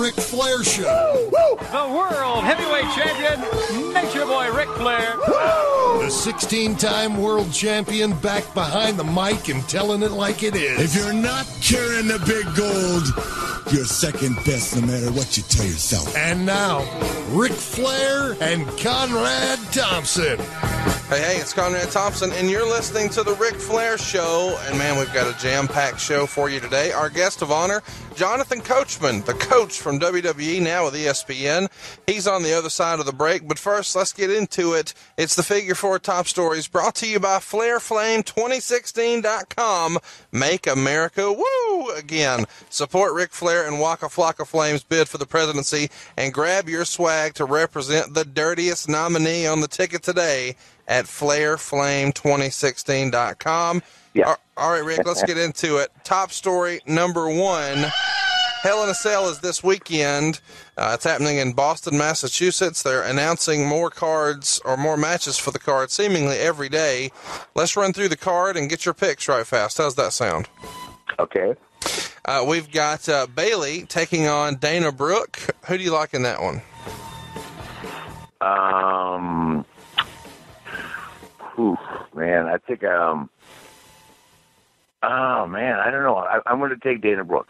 Ric Flair Show. The World Heavyweight Champion, Nature Boy Ric Flair. The 16-time world champion back behind the mic and telling it like it is. If you're not carrying the big gold, you're second best no matter what you tell yourself. And now, Ric Flair and Conrad Thompson. Hey, it's Conrad Thompson, and you're listening to the Ric Flair Show. And, man, we've got a jam-packed show for you today. Our guest of honor, Jonathan Coachman, the coach from WWE, now with ESPN. He's on the other side of the break. But first, let's get into it. It's the Figure 4 Top Stories brought to you by FlairFlame2016.com. Make America woo again. Support Ric Flair and Waka Flocka Flame's bid for the presidency and grab your swag to represent the dirtiest nominee on the ticket today at FlairFlame2016.com. Yeah. All right, Rick, let's get into it. Top story number one. Hell in a Cell is this weekend. It's happening in Boston, Massachusetts. They're announcing more cards or more matches for the card seemingly every day. Let's run through the card and get your picks right fast. How's that sound? Okay. We've got Bayley taking on Dana Brooke. Who do you like in that one? Man, I think, I don't know. I'm going to take Dana Brooke.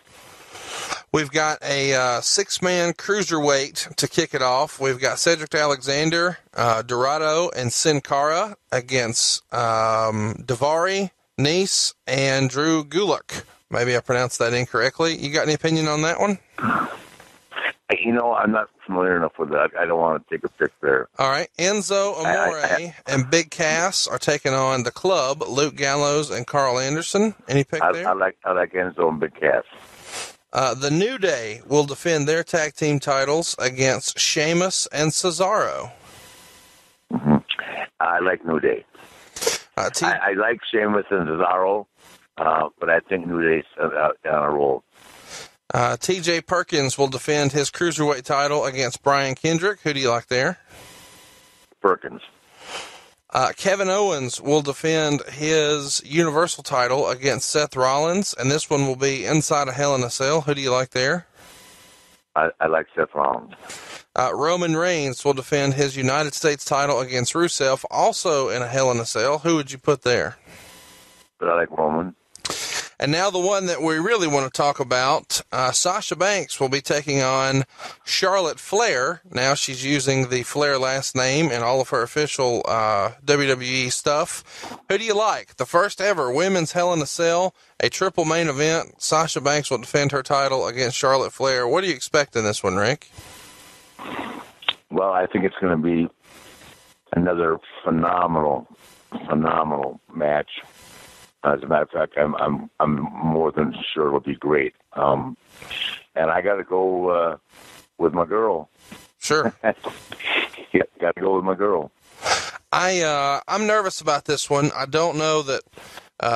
We've got a six-man cruiserweight to kick it off. We've got Cedric Alexander, Dorado, and Sin Cara against Daivari, Nice, and Drew Gulak. Maybe I pronounced that incorrectly. You got any opinion on that one? I'm not familiar enough with that. I don't want to take a pick there. All right. Enzo Amore and Big Cass are taking on the Club, Luke Gallows and Carl Anderson. Any pick there? I like Enzo and Big Cass. The New Day will defend their tag team titles against Sheamus and Cesaro. Mm-hmm. I like New Day. I like Sheamus and Cesaro, but I think New Day's on a roll. T.J. Perkins will defend his cruiserweight title against Brian Kendrick. Who do you like there? Perkins. Kevin Owens will defend his Universal title against Seth Rollins, and this one will be inside a Hell in a Cell. Who do you like there? I like Seth Rollins. Roman Reigns will defend his United States title against Rusev, also in a Hell in a Cell. Who would you put there? But I like Roman. And now the one that we really want to talk about, Sasha Banks will be taking on Charlotte Flair. Now she's using the Flair last name in all of her official WWE stuff. Who do you like? The first ever women's Hell in a Cell, a triple main event. Sasha Banks will defend her title against Charlotte Flair. What do you expect in this one, Rick? Well, I think it's going to be another phenomenal match. As a matter of fact, I'm more than sure it'll be great. And I got to go with my girl. Sure. Yeah, got to go with my girl. I'm nervous about this one. I don't know that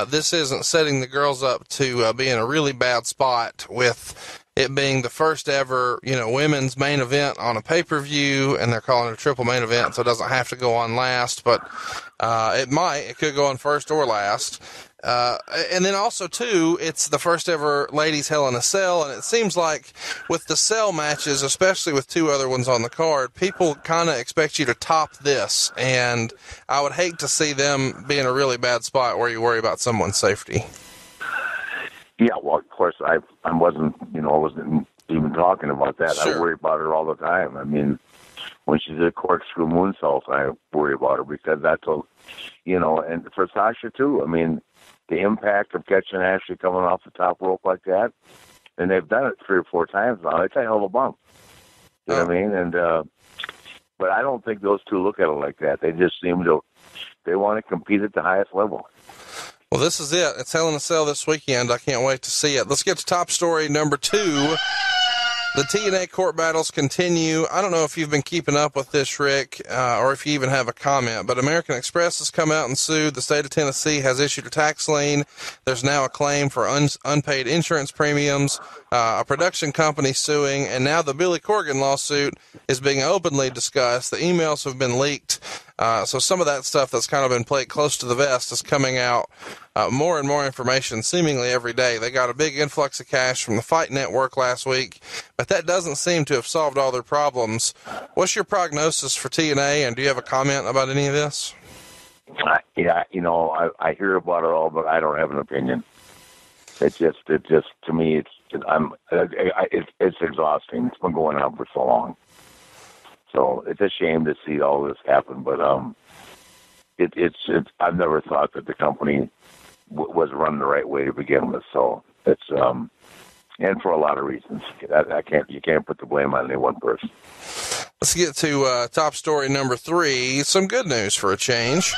this isn't setting the girls up to be in a really bad spot with it being the first ever, women's main event on a pay-per-view, and they're calling it a triple main event, so it doesn't have to go on last, but it could go on first or last. And then also, too, it's the first ever ladies Hell in a Cell, and it seems like with the cell matches, especially with two other ones on the card, people kind of expect you to top this, and I would hate to see them be in a really bad spot where you worry about someone's safety. Yeah, well, of course, I wasn't even talking about that. Sure. I worry about her all the time. I mean, when she did a corkscrew moonsault, I worry about her because that's and for Sasha, too. I mean, the impact of catching Ashley coming off the top rope like that, and they've done it 3 or 4 times now. It's a hell of a bump. You know what I mean? And but I don't think those two look at it like that. They just seem to they want to compete at the highest level. Well, this is it. It's Hell in a Cell this weekend. I can't wait to see it. Let's get to top story number 2. The TNA court battles continue. I don't know if you've been keeping up with this, Rick, or if you even have a comment, but American Express has come out and sued. The state of Tennessee has issued a tax lien. There's now a claim for unpaid insurance premiums. a production company suing, and now the Billy Corgan lawsuit is being openly discussed. The emails have been leaked. So some of that stuff that's kind of been played close to the vest is coming out. More and more information seemingly every day. They got a big influx of cash from the Fight Network last week, but that doesn't seem to have solved all their problems. What's your prognosis for TNA, and do you have a comment about any of this? Yeah, I hear about it all, but I don't have an opinion. It just to me, it's exhausting. It's been going on for so long. So it's a shame to see all this happen, but I've never thought that the company was run the right way to begin with. So it's and for a lot of reasons. You can't put the blame on any one person. Let's get to top story number 3. Some good news for a change.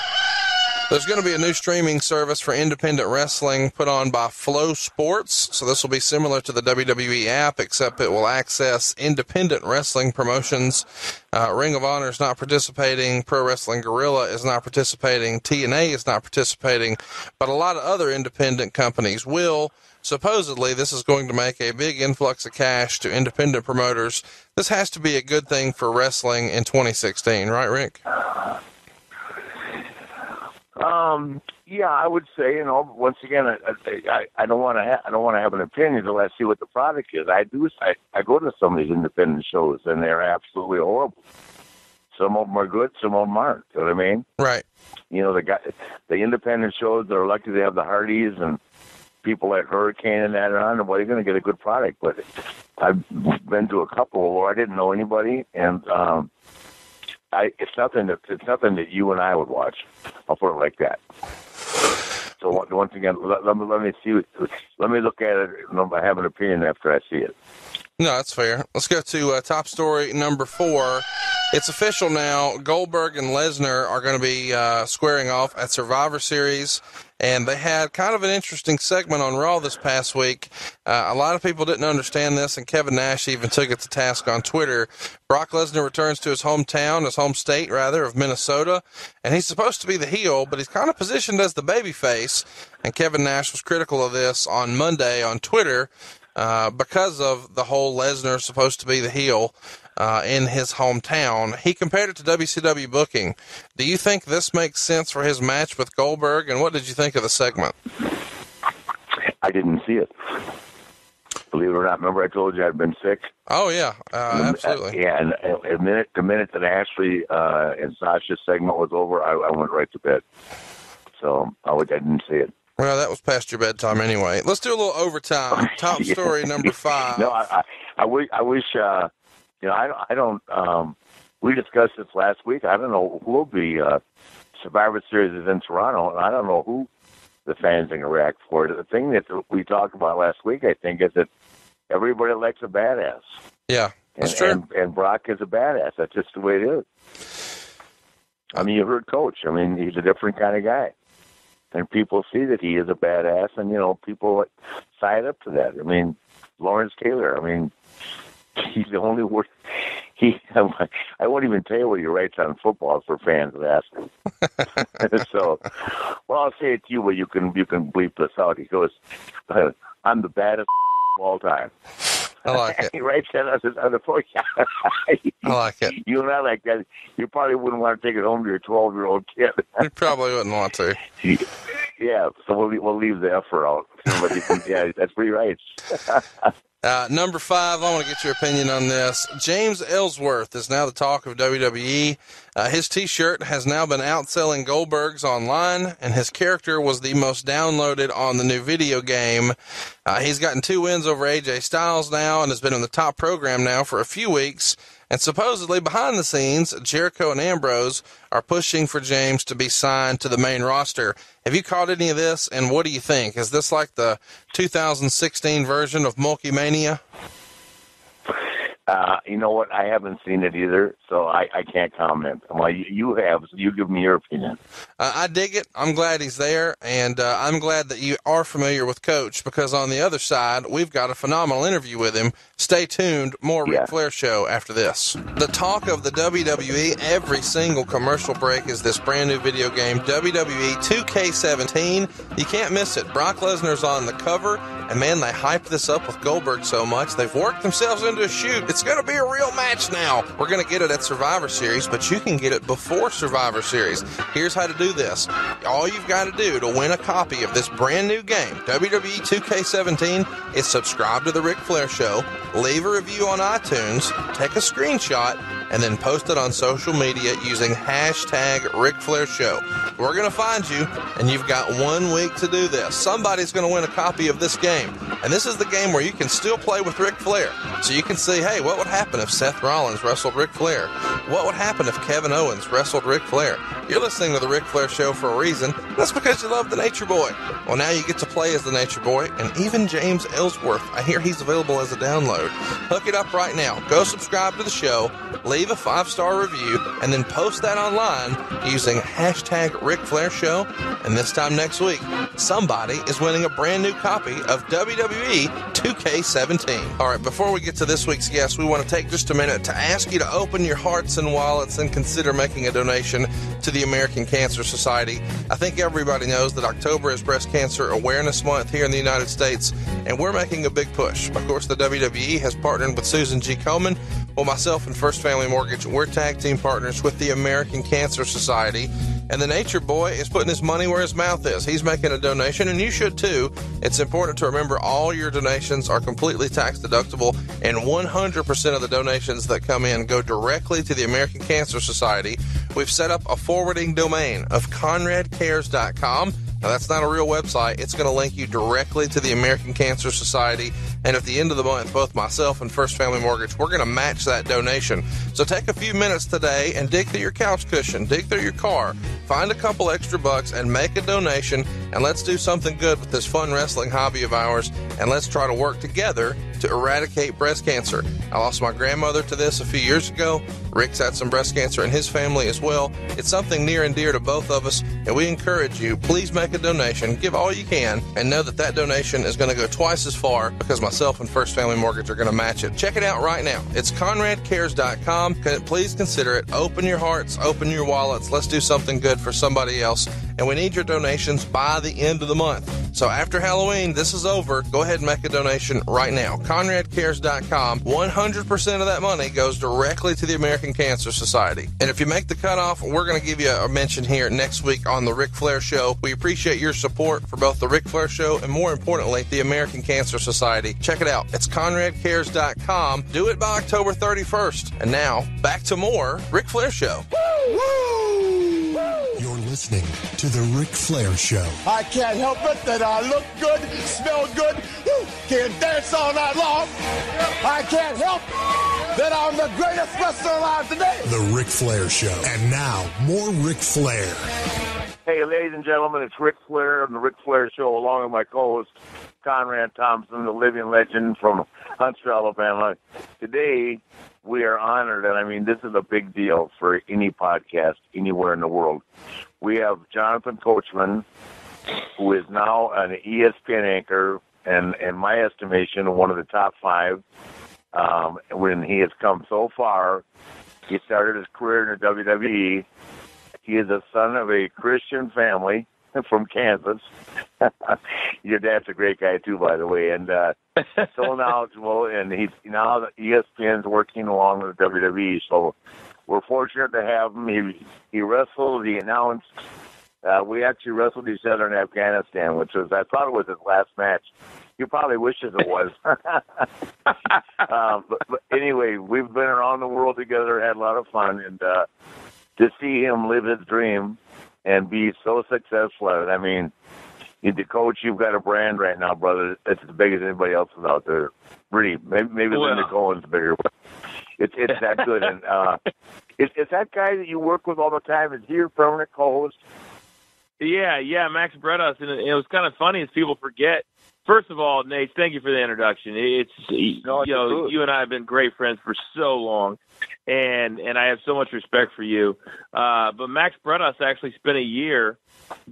There's going to be a new streaming service for independent wrestling put on by Flow Sports. So this will be similar to the WWE app, except it will access independent wrestling promotions. Ring of Honor is not participating. Pro Wrestling Guerrilla is not participating. TNA is not participating. But a lot of other independent companies will. Supposedly, this is going to make a big influx of cash to independent promoters. This has to be a good thing for wrestling in 2016, right, Rick? Yeah, I would say, once again, I don't want to have an opinion until I see what the product is. I go to some of these independent shows, and they're absolutely horrible. Some of them are good, some of them aren't. You know what I mean? Right. The independent shows, they're lucky they have the Hardys and people like Hurricane and that on, and well, you're going to get a good product. But I've been to a couple where I didn't know anybody, and it's nothing that you and I would watch. I'll put it like that. So once again, let me see. Let me look at it, and I have an opinion after I see it. No, that's fair. Let's go to top story number 4. It's official now. Goldberg and Lesnar are going to be squaring off at Survivor Series, and they had kind of an interesting segment on Raw this past week. A lot of people didn't understand this, and Kevin Nash even took it to task on Twitter. Brock Lesnar returns to his home state, of Minnesota, and he's supposed to be the heel, but he's kind of positioned as the babyface, and Kevin Nash was critical of this on Monday on Twitter because of the whole Lesnar supposed to be the heel in his hometown. He compared it to WCW booking. Do you think this makes sense for his match with Goldberg, and what did you think of the segment? I didn't see it. Believe it or not, remember I told you I'd been sick? Oh, yeah, absolutely. Yeah, and the minute that Ashley and Sasha's segment was over, I went right to bed. So I didn't see it. Well, that was past your bedtime anyway. Let's do a little overtime. Top story number 5. No, I wish I don't. We discussed this last week. I don't know who will be. Survivor Series is in Toronto, and I don't know who the fans are going to react for. The thing that we talked about last week, I think, is that everybody likes a badass. Yeah, that's true. And Brock is a badass. That's just the way it is. I mean, you heard Coach. I mean, he's a different kind of guy. And people see that he is a badass, and, people side up to that. I mean, Lawrence Taylor, he's the only word. I won't even tell you what he writes on football for fans that ask him. So, well, I'll say it to you, but you can bleep this out. He goes, "I'm the baddest of all time." I like it. He writes that on the phone. I like it. You and I like that. You probably wouldn't want to take it home to your 12-year-old kid. You probably wouldn't want to. Yeah, so we'll leave the effort out. But yeah, that's what he writes. Number 5, I want to get your opinion on this. James Ellsworth is now the talk of WWE. His T-shirt has now been outselling Goldberg's online, and his character was the most downloaded on the new video game. He's gotten 2 wins over AJ Styles now and has been in the top program now for a few weeks. And supposedly, behind the scenes, Jericho and Ambrose are pushing for James to be signed to the main roster. Have you caught any of this, and what do you think? Is this like the 2016 version of Mulkymania? You know what? I haven't seen it either, so I can't comment. Well, you have. So you give me your opinion. I dig it. I'm glad he's there, and I'm glad that you are familiar with Coach, because on the other side, we've got a phenomenal interview with him. Stay tuned. More Ric Flair show after this. The talk of the WWE, every single commercial break, is this brand new video game, WWE 2K17. You can't miss it. Brock Lesnar's on the cover, and man, they hyped this up with Goldberg so much, they've worked themselves into a shoot. It's going to be a real match now. We're going to get it at Survivor Series, but you can get it before Survivor Series. Here's how to do this. All you've got to do to win a copy of this brand new game, WWE 2K17, is subscribe to The Ric Flair Show, leave a review on iTunes, take a screenshot, and then post it on social media using hashtag Ric Flair Show. We're going to find you, and you've got 1 week to do this. Somebody's going to win a copy of this game, and this is the game where you can still play with Ric Flair. So you can see, hey, what would happen if Seth Rollins wrestled Ric Flair? What would happen if Kevin Owens wrestled Ric Flair? You're listening to The Ric Flair Show for a reason. That's because you love the Nature Boy. Well, now you get to play as the Nature Boy, and even James Ellsworth. I hear he's available as a download. Hook it up right now. Go subscribe to the show, leave a 5-star review, and then post that online using hashtag Ric Flair Show. And this time next week, somebody is winning a brand new copy of WWE 2K17. All right, before we get to this week's guest, we want to take just a minute to ask you to open your hearts and wallets and consider making a donation to the American Cancer Society. I think everybody knows that October is Breast Cancer Awareness Month here in the United States, and we're making a big push. Of course, the WWE has partnered with Susan G. Komen. Well, myself and First Family Mortgage, we're tag team partners with the American Cancer Society. And the Nature Boy is putting his money where his mouth is. He's making a donation, and you should too. It's important to remember all your donations are completely tax deductible, and 100% of the donations that come in go directly to the American Cancer Society. We've set up a forwarding domain of ConradCares.com. Now, that's not a real website. It's going to link you directly to the American Cancer Society. And at the end of the month, both myself and First Family Mortgage, we're going to match that donation. So take a few minutes today and dig through your couch cushion, dig through your car, find a couple extra bucks and make a donation. And let's do something good with this fun wrestling hobby of ours. And let's try to work together to eradicate breast cancer. I lost my grandmother to this a few years ago. Rick's had some breast cancer in his family as well. It's something near and dear to both of us, and we encourage you, please make a donation, give all you can, and know that that donation is going to go twice as far because myself and First Family Mortgage are going to match it. Check it out right now. It's ConradCares.com. Please consider it. Open your hearts, open your wallets. Let's do something good for somebody else, and we need your donations by the end of the month. So after Halloween, this is over. Go ahead and make a donation right now. ConradCares.com. 100% of that money goes directly to the American Cancer Society. And if you make the cutoff, we're going to give you a mention here next week on The Ric Flair Show. We appreciate your support for both The Ric Flair Show and, more importantly, the American Cancer Society. Check it out. It's ConradCares.com. Do it by October 31st. And now, back to more Ric Flair Show. Woo! You're listening to The Ric Flair Show. I can't help it that I look good, smell good, can dance all night long. I can't help that I'm the greatest wrestler alive today. The Ric Flair Show. And now, more Ric Flair. Hey, ladies and gentlemen, it's Ric Flair on the Ric Flair Show, along with my co-host, Conrad Thompson, the living legend from Huntsville, Alabama. Today, we are honored, and I mean, this is a big deal for any podcast anywhere in the world. We have Jonathan Coachman, who is now an ESPN anchor, and in my estimation, one of the top 5. When he has come so far, he started his career in the WWE. He is the son of a Christian family from Kansas. Your dad's a great guy too, by the way, and so knowledgeable. And he's now ESPN's working along with WWE, so we're fortunate to have him. He wrestled. He announced. We actually wrestled each other in Afghanistan, which was, I thought it was his last match. He probably wishes it was. But anyway, we've been around the world together, had a lot of fun, and to see him live his dream and be so successful. I mean, the coach, you've got a brand right now, brother. It's as big as anybody else's out there. Really, maybe Linda Cohen's bigger, but it's that good. And is that guy that you work with all the time? Is he your permanent co-host? Yeah, Max Beretta, and it was kind of funny as people forget. First of all, Nate, thank you for the introduction. You and I have been great friends for so long, and I have so much respect for you. But Max Beretta actually spent a year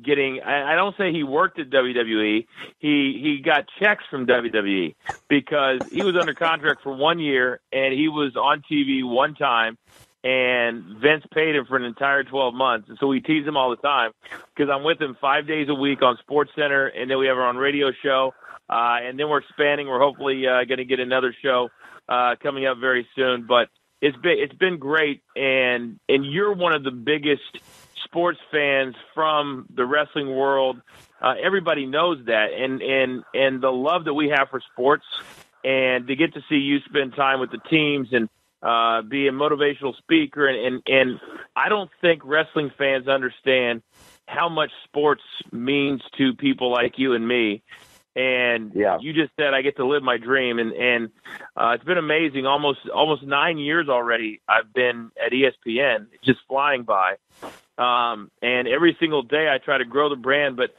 getting. I don't say he worked at WWE. He got checks from WWE because he was under contract for 1 year, and he was on TV one time. And Vince paid him for an entire 12 months. And so we tease him all the time because I'm with him 5 days a week on SportsCenter, and then we have our own radio show. And then we're expanding. We're hopefully going to get another show coming up very soon. But it's been great, and you're one of the biggest sports fans from the wrestling world. Everybody knows that, and the love that we have for sports, and to get to see you spend time with the teams and be a motivational speaker, and I don't think wrestling fans understand how much sports means to people like you and me. And you just said I get to live my dream, and it's been amazing. Almost 9 years already I've been at ESPN. It's just flying by. And every single day I try to grow the brand, but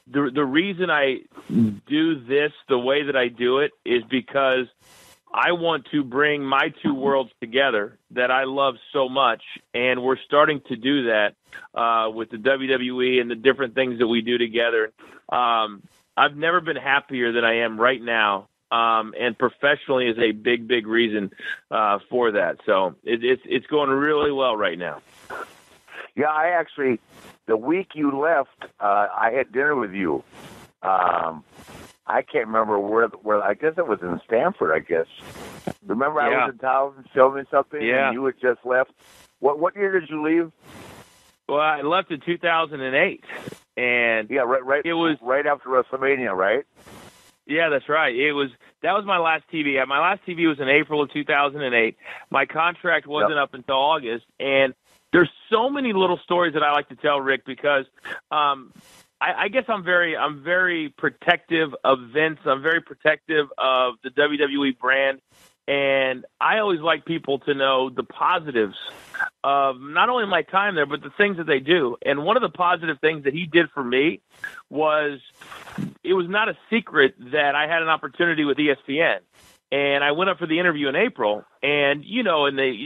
the reason I do this the way that I do it is because I want to bring my two worlds together that I love so much, and we're starting to do that with the WWE and the different things that we do together. I've never been happier than I am right now, and professionally is a big, big reason for that. So it's going really well right now. Yeah, I actually, the week you left, I had dinner with you. I can't remember where. I guess it was in Stamford. I guess. Remember, I was in town filming something, and you had just left. What year did you leave? Well, I left in 2008, and right. It was right after WrestleMania, right? Yeah, that's right. That was my last TV. My last TV was in April of 2008. My contract wasn't up until August, and there's so many little stories that I like to tell, Rick, because I guess I'm very protective of Vince. I'm very protective of the WWE brand. And I always like people to know the positives of not only my time there, but the things that they do. And one of the positive things that he did for me was it was not a secret that I had an opportunity with ESPN. And I went up for the interview in April. And,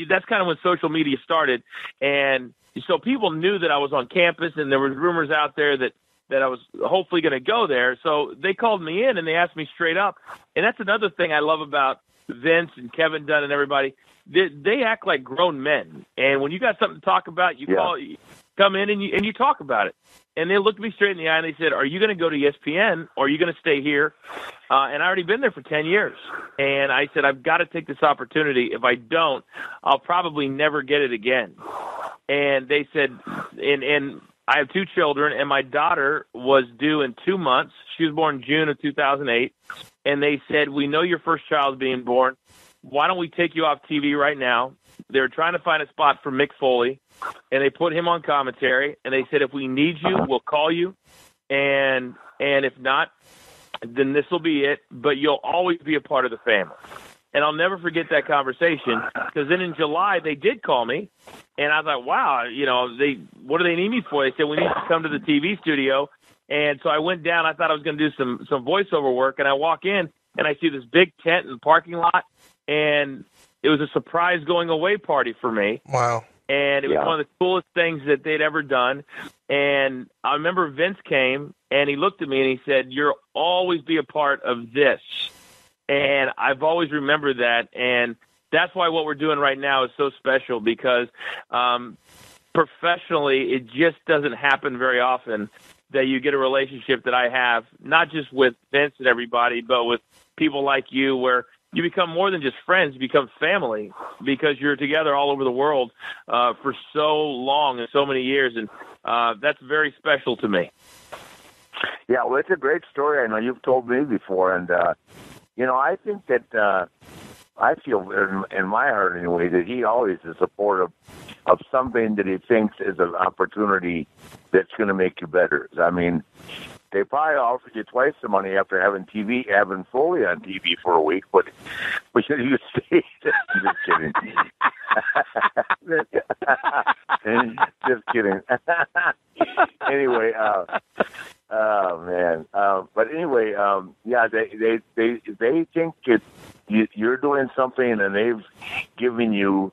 that's kind of when social media started. And so people knew that I was on campus, and there was rumors out there that I was hopefully going to go there. So they called me in and they asked me straight up. And that's another thing I love about Vince and Kevin Dunn and everybody. They act like grown men. And when you got something to talk about, you come in and you talk about it. And they looked me straight in the eye and they said, "Are you going to go to ESPN or are you going to stay here?" And I already been there for 10 years. And I said, "I've got to take this opportunity. If I don't, I'll probably never get it again." And they said, and I have two children, and my daughter was due in 2 months. She was born June of 2008. And they said, "We know your first child is being born. Why don't we take you off TV right now?" They were trying to find a spot for Mick Foley, and they put him on commentary. And they said, "If we need you, we'll call you. And if not, then this will be it. But you'll always be a part of the family." And I'll never forget that conversation, because then in July they did call me, and I was like, wow, what do they need me for? They said, "We need you to come to the TV studio." And so I went down. I thought I was going to do some voiceover work, and I walk in, and I see this big tent in the parking lot, and it was a surprise going away party for me. Wow. And it was one of the coolest things that they'd ever done. And I remember Vince came, and he looked at me, and he said, "You'll always be a part of this." And I've always remembered that, and that's why what we're doing right now is so special, because professionally it just doesn't happen very often that you get a relationship that I have, not just with Vince and everybody, but with people like you, where you become more than just friends, you become family, because you're together all over the world for so long and so many years, and that's very special to me. Yeah, well, it's a great story. I know you've told me before, and I think that I feel in my heart anyway that he always is supportive of something that he thinks is an opportunity that's going to make you better. I mean, they probably offered you twice the money after having Foley on TV for a week, but you stayed. Just kidding. Just kidding. anyway, oh man. But anyway, yeah, they think you're doing something, and they've given you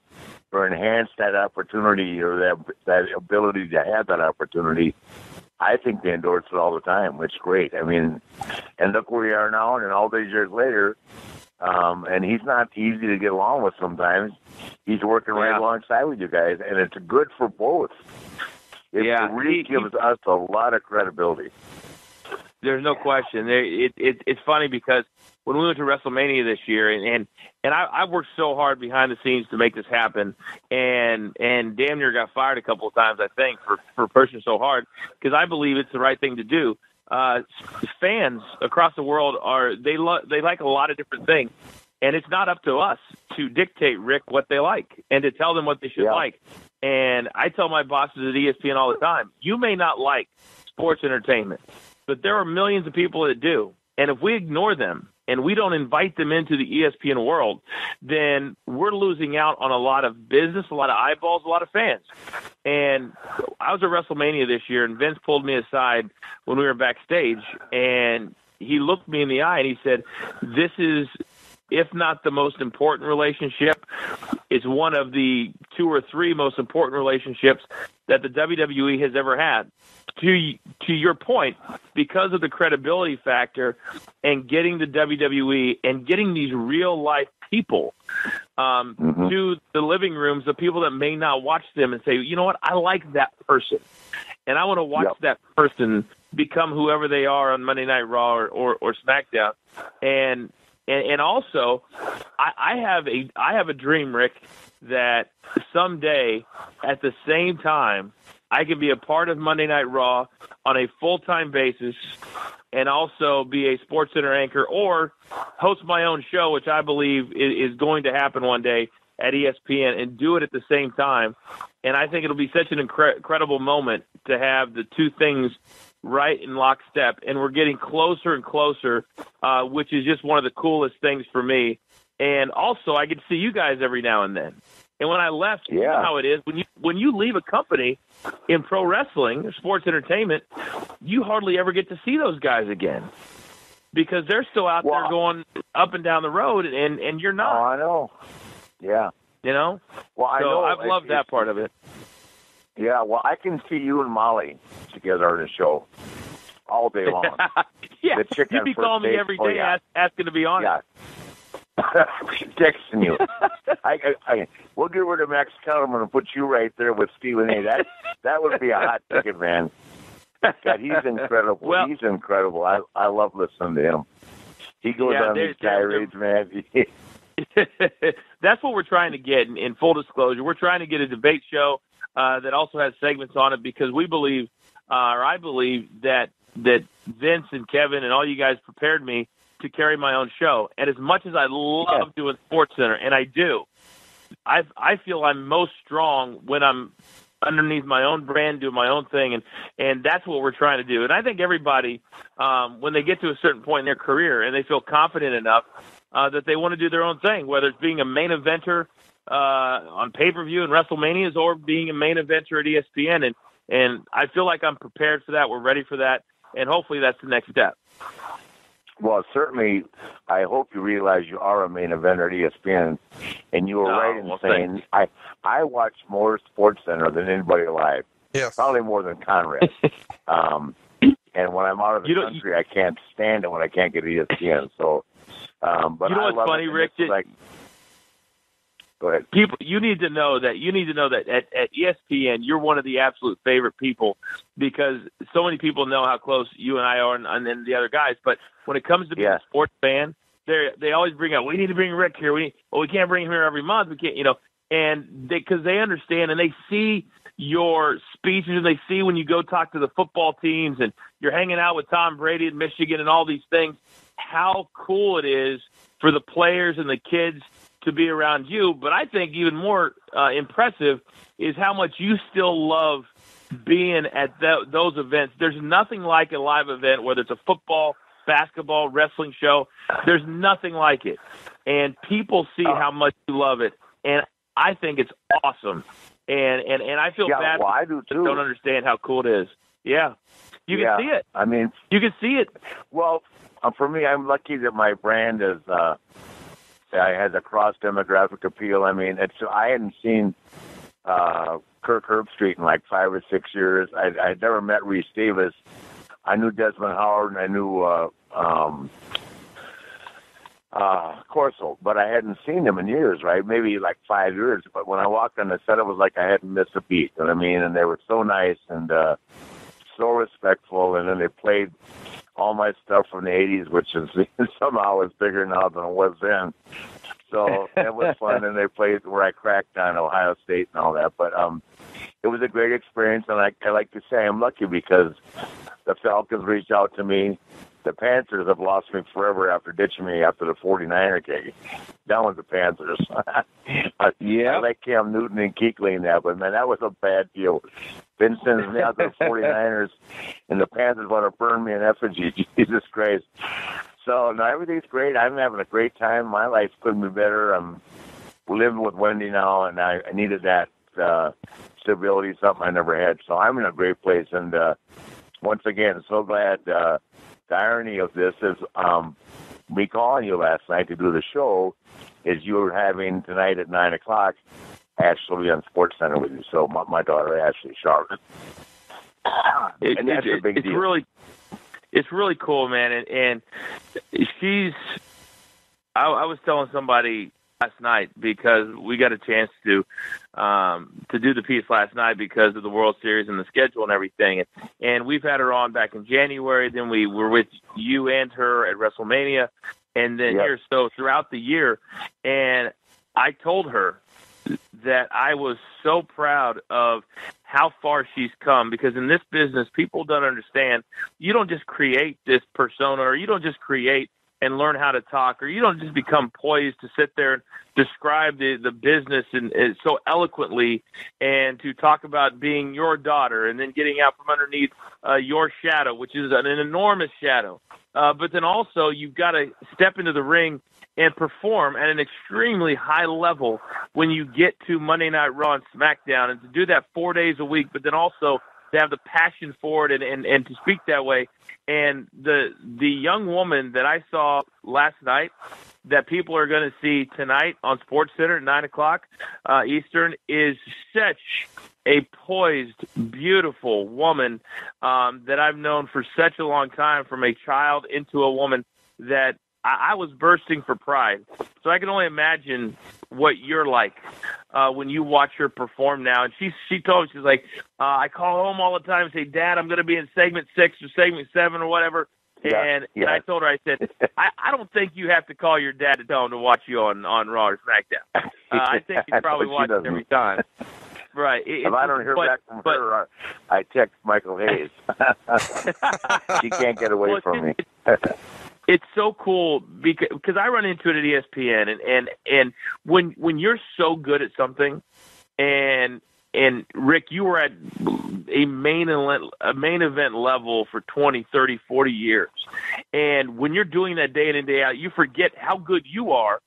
or enhanced that opportunity or that ability to have that opportunity. I think they endorse it all the time. It's great. I mean, and look where we are now, and all these years later. And he's not easy to get along with sometimes. He's working right alongside with you guys, and it's good for both. It really gives us a lot of credibility. There's no question. It's funny because when we went to WrestleMania this year, and I worked so hard behind the scenes to make this happen, and damn near got fired a couple of times, I think, for pushing so hard, because I believe it's the right thing to do. Fans across the world they like a lot of different things, and it's not up to us to dictate, Rick, what they like and to tell them what they should like. And I tell my bosses at ESPN all the time, you may not like sports entertainment, but there are millions of people that do. And if we ignore them and we don't invite them into the ESPN world, then we're losing out on a lot of business, a lot of eyeballs, a lot of fans. And I was at WrestleMania this year, and Vince pulled me aside when we were backstage, and he looked me in the eye and he said, this is, if not the most important relationship, it's one of the 2 or 3 most important relationships that the WWE has ever had. To your point, because of the credibility factor and getting the WWE and getting these real-life people to the living rooms of people that may not watch them and say, you know what, I like that person, and I want to watch that person become whoever they are on Monday Night Raw or SmackDown. And also, I have a dream, Rick, that someday at the same time I can be a part of Monday Night Raw on a full-time basis and also be a SportsCenter anchor or host my own show, which I believe is going to happen one day at ESPN, and do it at the same time. And I think it'll be such an incredible moment to have the two things right in lockstep, and we're getting closer and closer, which is just one of the coolest things for me. And also, I get to see you guys every now and then. And when I left, you know how it is. When you leave a company in pro wrestling or sports entertainment, you hardly ever get to see those guys again because they're still out there going up and down the road, and you're not. Oh, I know. Yeah. You know? Well, I know. I've loved that part of it. Yeah, well, I can see you and Molly together on the show all day long. Yeah, you'd be calling me every day asking to be on it. Texting you. We'll get rid of Max Kellerman and put you right there with Stephen A. That would be a hot ticket, man. God, he's incredible. Well, he's incredible. I love listening to him. He goes on these tirades, man. That's what we're trying to get. In full disclosure, we're trying to get a debate show that also has segments on it because we believe, or I believe, that Vince and Kevin and all you guys prepared me to carry my own show. And as much as I love doing SportsCenter, and I do, I feel I'm most strong when I'm underneath my own brand, doing my own thing, and that's what we're trying to do. And I think everybody, when they get to a certain point in their career and they feel confident enough that they want to do their own thing, whether it's being a main eventer on pay-per-view and WrestleManias or being a main eventer at ESPN, and I feel like I'm prepared for that. We're ready for that, and hopefully that's the next step. Well, certainly, I hope you realize you are a main eventer at ESPN, and you were right in saying I watch more SportsCenter than anybody alive. Yes. Probably more than Conrad. And when I'm out of the country, I can't stand it when I can't get ESPN. So, but you know what's funny, Rick? Go ahead. People, you need to know that at ESPN, you're one of the absolute favorite people because so many people know how close you and I are, and then the other guys. But when it comes to being a sports fan, they always bring up, we need to bring Rick here. We can't bring him here every month. We can't, and because they understand and they see your speeches and they see when you go talk to the football teams and you're hanging out with Tom Brady in Michigan and all these things, how cool it is for the players and the kids to be around you. But I think even more impressive is how much you still love being at those events. There's nothing like a live event, whether it's a football, basketball, wrestling show. There's nothing like it. And people see how much you love it. And I think it's awesome. And I feel bad. Well, I do too. Don't understand how cool it is. Yeah. You can see it. I mean, you can see it. Well, for me, I'm lucky that my brand is has a cross demographic appeal. I mean, I hadn't seen Kirk Herbstreit in like 5 or 6 years. I'd never met Reese Davis. I knew Desmond Howard, and I knew Corso, but I hadn't seen them in years, right? Maybe like 5 years. But when I walked on the set, it was like I hadn't missed a beat. You know what I mean? And they were so nice and so respectful. And then they played all my stuff from the 80s, which is somehow is bigger now than it was then. So it was fun. And they played where I cracked on Ohio State and all that. But it was a great experience. And I like to say I'm lucky because the Falcons reached out to me. The Panthers have lost me forever after ditching me after the 49er game. That was the Panthers. I like Cam Newton and Kuechly in that, but, man, that was a bad deal. Ben sends me out to the 49ers, and the Panthers want to burn me in effigy. Jesus Christ. So, no, everything's great. I'm having a great time. My life couldn't be better. I'm living with Wendy now, and I needed that stability, something I never had. So I'm in a great place, and once again, so glad. The irony of this is me calling you last night to do the show is you were having tonight at 9 o'clock Ashley on SportsCenter with you. So my daughter, Ashley Charlotte. And that's a big deal. It's really cool, man. And she's – I was telling somebody last night because we got a chance to do the piece last night because of the World Series and the schedule and everything. And we've had her on back in January. Then we were with you and her at WrestleMania, and then here. So throughout the year, and I told her that I was so proud of how far she's come, because in this business, people don't understand. You don't just create this persona, or you don't just create and learn how to talk, or you don't just become poised to sit there and describe the business and so eloquently, and to talk about being your daughter and then getting out from underneath your shadow, which is an enormous shadow. But then also you've got to step into the ring and perform at an extremely high level when you get to Monday Night Raw and SmackDown, and to do that 4 days a week, but then also to have the passion for it and to speak that way. And the young woman that I saw last night that people are going to see tonight on SportsCenter at 9 o'clock Eastern is such a poised, beautiful woman that I've known for such a long time, from a child into a woman, that I was bursting for pride. So I can only imagine what you're like when you watch her perform now. And she told me, she's like, I call home all the time and say, Dad, I'm going to be in segment 6 or segment 7 or whatever. And I told her, I said, I don't think you have to call your dad to tell him to watch you on Raw or SmackDown. I think he's probably watching every time. Right. If I don't hear back from her, I text Michael Hayes. She can't get away from me. It's so cool because I run into it at ESPN, and when you're so good at something, and Rick, you were at a main event level for 20, 30, 40 years, and when you're doing that day in and day out, you forget how good you are,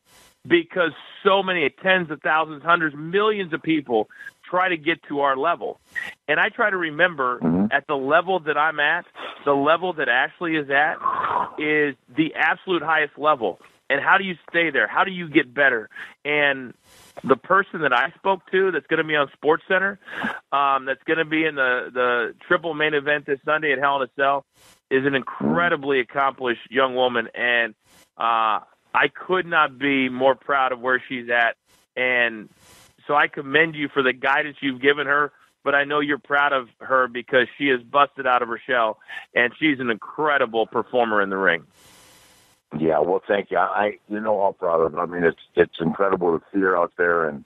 because so many tens of thousands, hundreds, millions of people try to get to our level. And I try to remember at the level that I'm at, the level that Ashley is at is the absolute highest level. And how do you stay there? How do you get better? And the person that I spoke to that's going to be on SportsCenter, that's going to be in the triple main event this Sunday at Hell in a Cell, is an incredibly accomplished young woman. And I could not be more proud of where she's at. And so I commend you for the guidance you've given her, but I know you're proud of her because she has busted out of her shell, and she's an incredible performer in the ring. Yeah, well, thank you. You know how proud of her. I mean, it's incredible to see her out there, and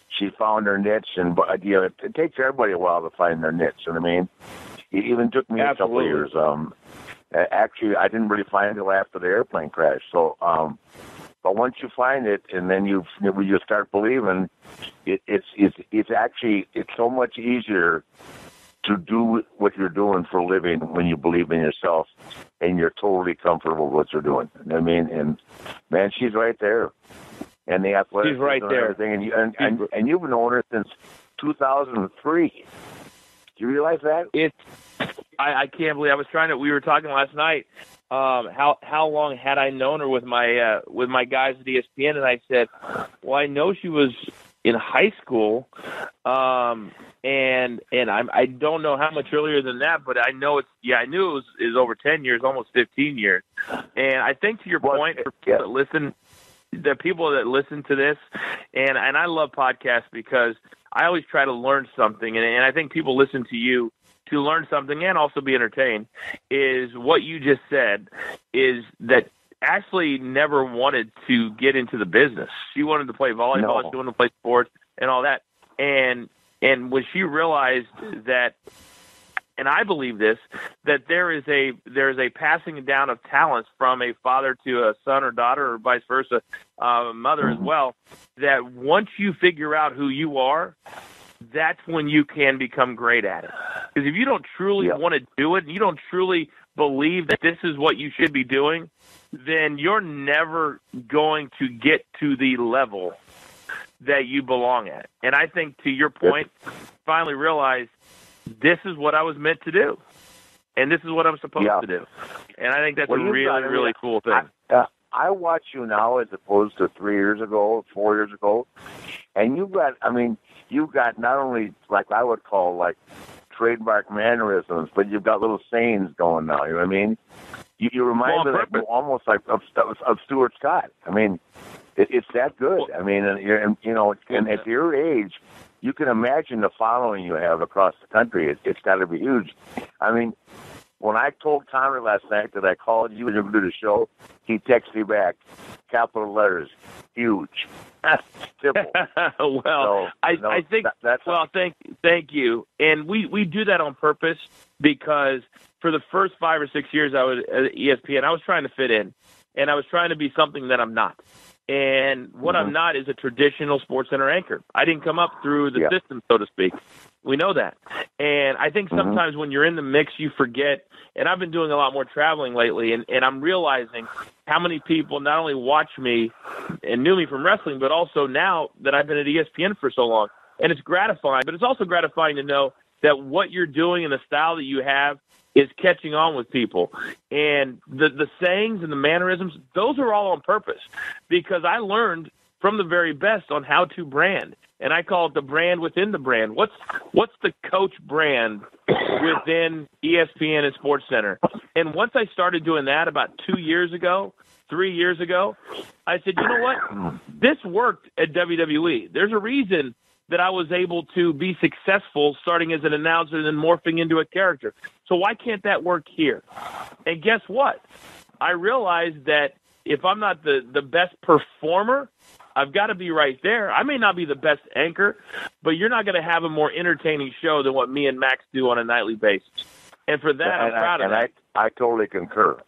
she found her niche. And it takes everybody a while to find their niche. You know what I mean? It even took me a couple of years. Actually, I didn't really find it after the airplane crash. So, but once you find it, and then you start believing, it's actually so much easier to do what you're doing for a living when you believe in yourself and you're totally comfortable with what you're doing. You know what I mean? And man, she's right there. And the athletics, she's right there. Everything. And you've known her since 2003. Do you realize that? I can't believe I was trying to. We were talking last night. How long had I known her with my guys at ESPN? And I said, well, I know she was in high school, and I don't know how much earlier than that, but I know I knew it was over 10 years, almost 15 years. And I think to your point, for people that listen, the people that listen to this, and I love podcasts because I always try to learn something, and I think people listen to you to learn something and also be entertained, is what you just said, is that Ashley never wanted to get into the business. She wanted to play volleyball, she wanted to play sports and all that. And when she realized that, and I believe this, that there is a passing down of talents from a father to a son or daughter, or vice versa, mother as well, that once you figure out who you are, that's when you can become great at it. Because if you don't truly want to do it, and you don't truly believe that this is what you should be doing, then you're never going to get to the level that you belong at. And I think, to your point, finally realized this is what I was meant to do, and this is what I'm supposed to do. And I think that's a really, really cool thing. I watch you now as opposed to 3 years ago, 4 years ago, and you've got not only, like I would call, like, trademark mannerisms, but you've got little sayings going now. You know what I mean? You remind me almost like of Stuart Scott. I mean, it's that good. I mean, and at your age, you can imagine the following you have across the country. It's got to be huge. I mean, when I told Conrad last night that I called you and you were going to do the show, he texted me back, capital letters, huge. Simple. I think. Thank you. And we do that on purpose, because for the first 5 or 6 years I was at ESPN, I was trying to fit in, and I was trying to be something that I'm not. And what I'm not is a traditional SportsCenter anchor. I didn't come up through the system, so to speak. We know that. And I think sometimes when you're in the mix, you forget. And I've been doing a lot more traveling lately, and I'm realizing how many people not only watch me and knew me from wrestling, but also now that I've been at ESPN for so long. And it's gratifying, but it's also gratifying to know that what you're doing and the style that you have is catching on with people. And the sayings and the mannerisms, those are all on purpose, because I learned from the very best on how to brand. And I call it the brand within the brand. What's the coach brand within ESPN and SportsCenter? And once I started doing that about 3 years ago, I said, you know what? This worked at WWE. There's a reason that I was able to be successful starting as an announcer and then morphing into a character. So why can't that work here? And guess what? I realized that if I'm not the best performer, I've got to be right there. I may not be the best anchor, but you're not going to have a more entertaining show than what me and Max do on a nightly basis. And for that, I'm proud of that. I totally concur.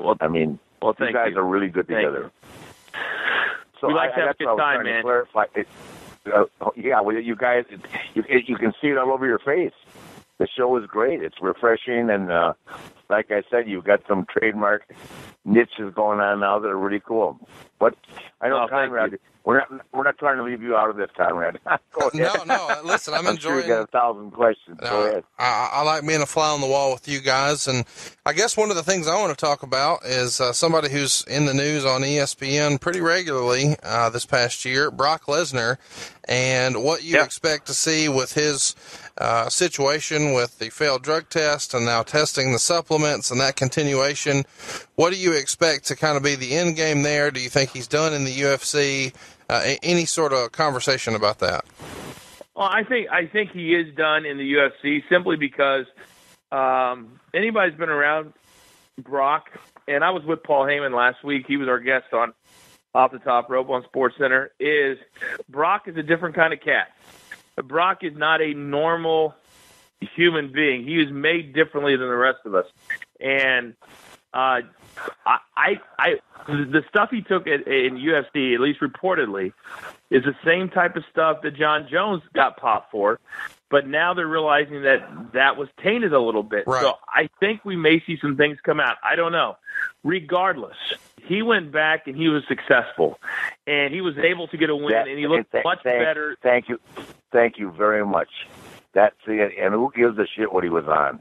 Well, I mean, you guys are really good together. So we like to have a good time, man. You guys, you can see it all over your face. The show is great. It's refreshing, and like I said, you've got some trademark niches going on now that are really cool. But I know, Conrad, we're not trying to leave you out of this, Conrad. Go ahead. No. Listen, I'm enjoying. Sure you got 1,000 questions. Go ahead. I like being a fly on the wall with you guys, and I guess one of the things I want to talk about is somebody who's in the news on ESPN pretty regularly this past year, Brock Lesnar, and what you expect to see with his situation with the failed drug test and now testing the supplements and that continuation. What do you expect to kind of be the end game there? Do you think he's done in the UFC? Any sort of conversation about that? Well, I think he is done in the UFC simply because anybody's been around Brock, and I was with Paul Heyman last week. He was our guest on Off the Top Rope on SportsCenter. Brock is a different kind of cat. Brock is not a normal human being. He is made differently than the rest of us. And the stuff he took in UFC, at least reportedly, is the same type of stuff that John Jones got popped for. But now they're realizing that was tainted a little bit. Right. So I think we may see some things come out. I don't know. Regardless, he went back and he was successful. And he was able to get a win, and he looked much better. Thank you very much. That's it. And who gives a shit what he was on?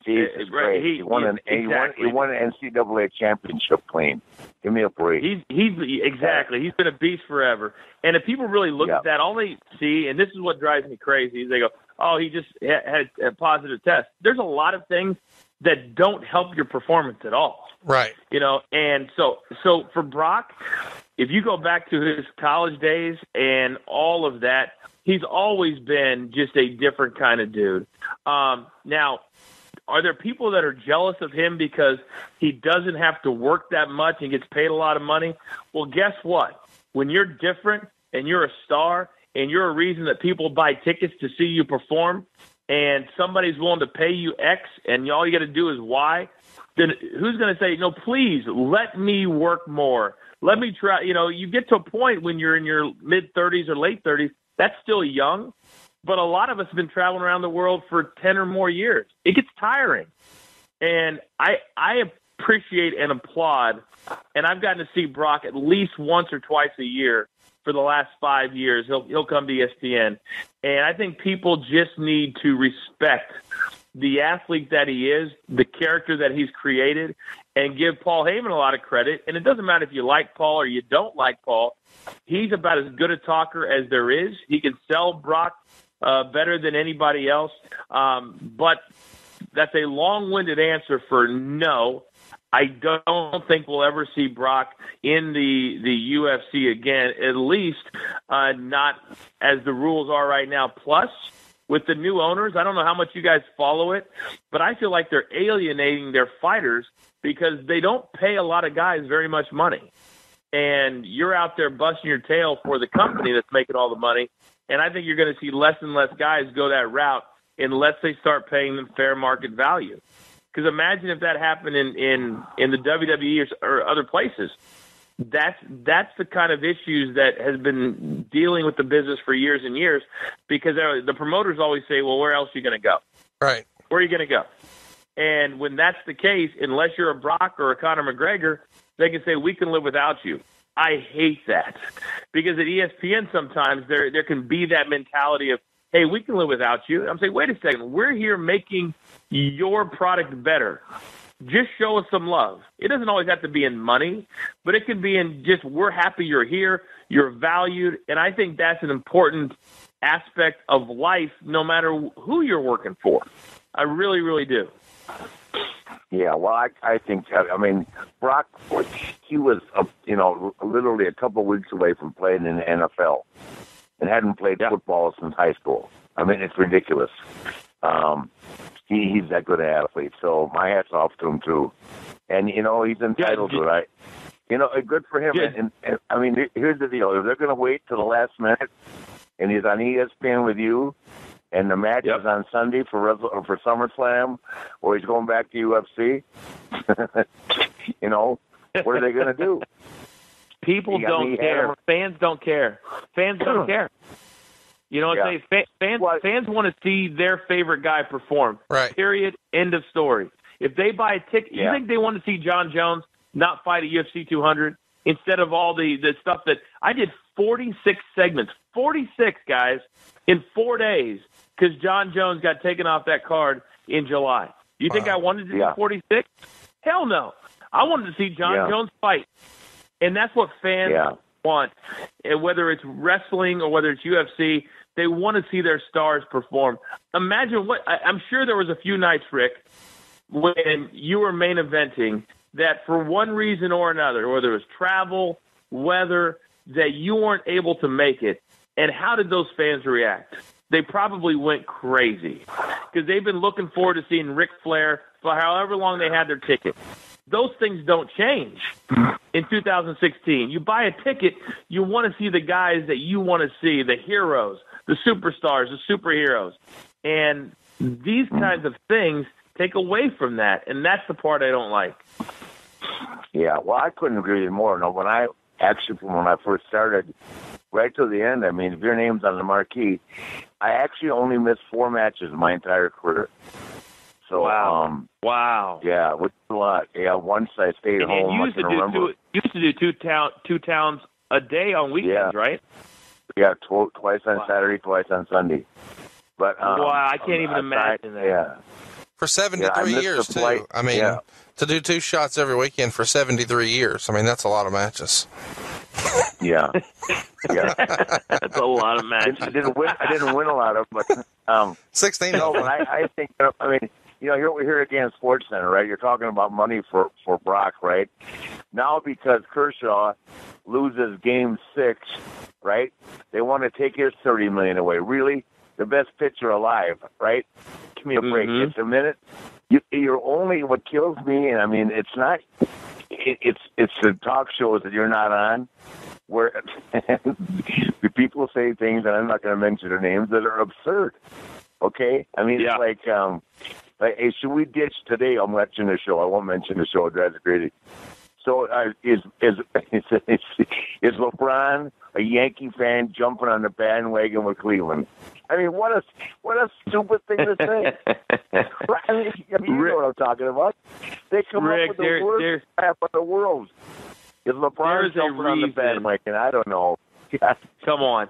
Jesus Christ. He won an NCAA championship clean. Give me a break. He's been a beast forever. And if people really look at that, all they see, and this is what drives me crazy, is they go, oh, he just had a positive test. There's a lot of things that don't help your performance at all. Right. And so for Brock, if you go back to his college days and all of that, he's always been just a different kind of dude. Now, are there people that are jealous of him because he doesn't have to work that much and gets paid a lot of money? Well, guess what? When you're different and you're a star and you're a reason that people buy tickets to see you perform, and somebody's willing to pay you X and all you got to do is Y, then who's going to say, no, please let me work more. Let me try. You get to a point when you're in your mid-30s or late 30s, that's still young, but a lot of us have been traveling around the world for 10 or more years. It gets tiring. And I appreciate and applaud, and I've gotten to see Brock at least once or twice a year for the last 5 years. He'll come to ESPN. And I think people just need to respect the athlete that he is, the character that he's created, and give Paul Heyman a lot of credit. And it doesn't matter if you like Paul or you don't like Paul. He's about as good a talker as there is. He can sell Brock better than anybody else. But that's a long-winded answer for no. I don't think we'll ever see Brock in the UFC again, at least not as the rules are right now. Plus, with the new owners, I don't know how much you guys follow it, but I feel like they're alienating their fighters because they don't pay a lot of guys very much money. And you're out there busting your tail for the company that's making all the money. And I think you're going to see less and less guys go that route unless they start paying them fair market value. Because imagine if that happened in the WWE or other places. That's the kind of issues that has been dealing with the business for years and years, because the promoters always say, well, where else are you going to go? Right. Where are you going to go? And when that's the case, unless you're a Brock or a Conor McGregor, they can say, we can live without you. I hate that, because at ESPN sometimes there can be that mentality of, hey, we can live without you. I'm saying, wait a second, we're here making your product better. Just show us some love. It doesn't always have to be in money, but it can be in just, we're happy you're here, you're valued, and I think that's an important aspect of life no matter who you're working for. I really, really do. Yeah, well, I think, Brock, he was, literally a couple of weeks away from playing in the NFL and hadn't played football since high school. I mean, it's ridiculous. He's that good an athlete, so my hat's off to him, too. And, he's entitled to it. Good for him. And I mean, here's the deal. If they're going to wait till the last minute and he's on ESPN with you, and the match is on Sunday for SummerSlam, or he's going back to UFC, what are they going to do? People don't care. Fans don't care. Fans don't care. Fans want to see their favorite guy perform. Right. Period. End of story. If they buy a ticket, you think they want to see John Jones not fight at UFC 200 instead of all the stuff that I did 46 segments, 46 guys in 4 days because John Jones got taken off that card in July. You think I wanted to do 46? Hell no. I wanted to see John Jones fight. And that's what fans want. And whether it's wrestling or whether it's UFC, they want to see their stars perform. Imagine I'm sure there was a few nights, Rick, when you were main eventing that for one reason or another, whether it was travel, weather, that you weren't able to make it. And how did those fans react? They probably went crazy because they've been looking forward to seeing Ric Flair for however long they had their ticket. Those things don't change in 2016. You buy a ticket, you want to see the guys that you want to see, the heroes, the superstars, the superheroes. And these kinds of things take away from that, and that's the part I don't like. Yeah, well, I couldn't agree with you more. No, when I first started, right to the end, I mean, if your name's on the marquee, I actually only missed 4 matches my entire career. So, wow. Yeah, which is a lot. Yeah, once I stayed home. You used to do two towns a day on weekends, right? Yeah, twice on Saturday, twice on Sunday. But wow, I can't even imagine that. For 73 years, too. I mean, to do 2 shots every weekend for 73 years, I mean, that's a lot of matches. Yeah. That's a lot of matches. I didn't win a lot of them, but 16. No, but I think, I mean, here again, SportsCenter, right? You're talking about money for Brock, right? Now because Kershaw loses Game 6, right? They want to take his $30 million away. Really, the best pitcher alive, right? Give me a break. It's a minute. You're only what kills me, and I mean, it's not. It's the talk shows that you're not on, where the people say things, and I'm not going to mention their names, that are absurd. Okay, I mean, it's like, hey, should we ditch today? I'll mention the show. I won't mention the show. It drives me crazy. So is LeBron a Yankee fan jumping on the bandwagon with Cleveland? I mean, what a stupid thing to say. I mean, you know what I'm talking about. They come up with the worst crap of the world. Is LeBron jumping on the bandwagon? I don't know. Come on.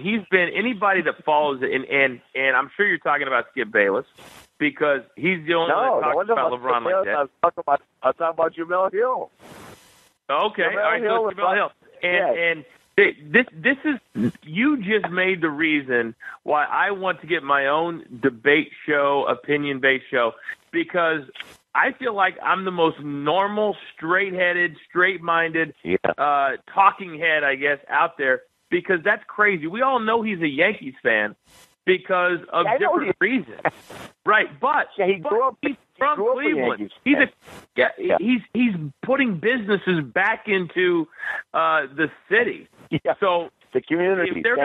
He's been anybody that follows it, and I'm sure you're talking about Skip Bayless, because he's the only one that talks about LeBron like that. I was talking about Jamel Hill. Okay, all right, so Jamel Hill. And this is, you just made the reason why I want to get my own debate show, opinion-based show, because I feel like I'm the most normal, straight-headed, straight-minded, talking head, I guess, out there, because that's crazy. We all know he's a Yankees fan because of different reasons. Right, but he's from Cleveland. He's putting businesses back into the city. Yeah. So the community. If they're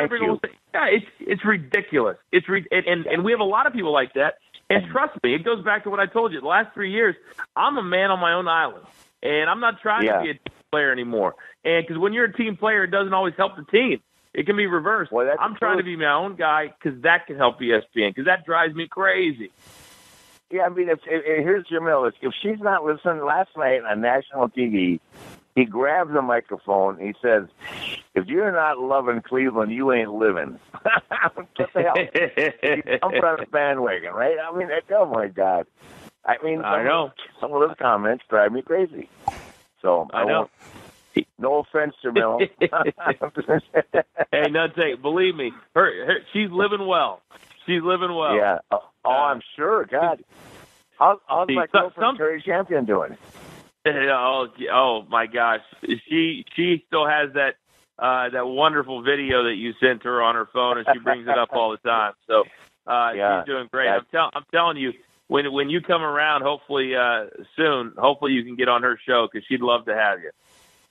it's ridiculous. And we have a lot of people like that. And trust me, it goes back to what I told you. The last 3 years, I'm a man on my own island, and I'm not trying to be a team player anymore. And because when you're a team player, it doesn't always help the team. It can be reversed. Well, I'm trying to be my own guy because that can help ESPN, because that drives me crazy. Yeah, I mean, here's Jamil. If she's not listening, last night on national TV, he grabs the microphone. He says, "If you're not loving Cleveland, you ain't living." What the hell? He's jumping on the bandwagon, right? I mean, oh my God. I mean, I know some of those comments drive me crazy. So I know. No offense, Jamil. Hey, nothing. Believe me, she's living well. She's living well. Yeah. I'm sure. God. How's my girlfriend Terry Champion doing? Oh my gosh, she still has that wonderful video that you sent her on her phone, and she brings it up all the time. So she's doing great. I'm telling you, when you come around, hopefully soon, hopefully you can get on her show, because she'd love to have you.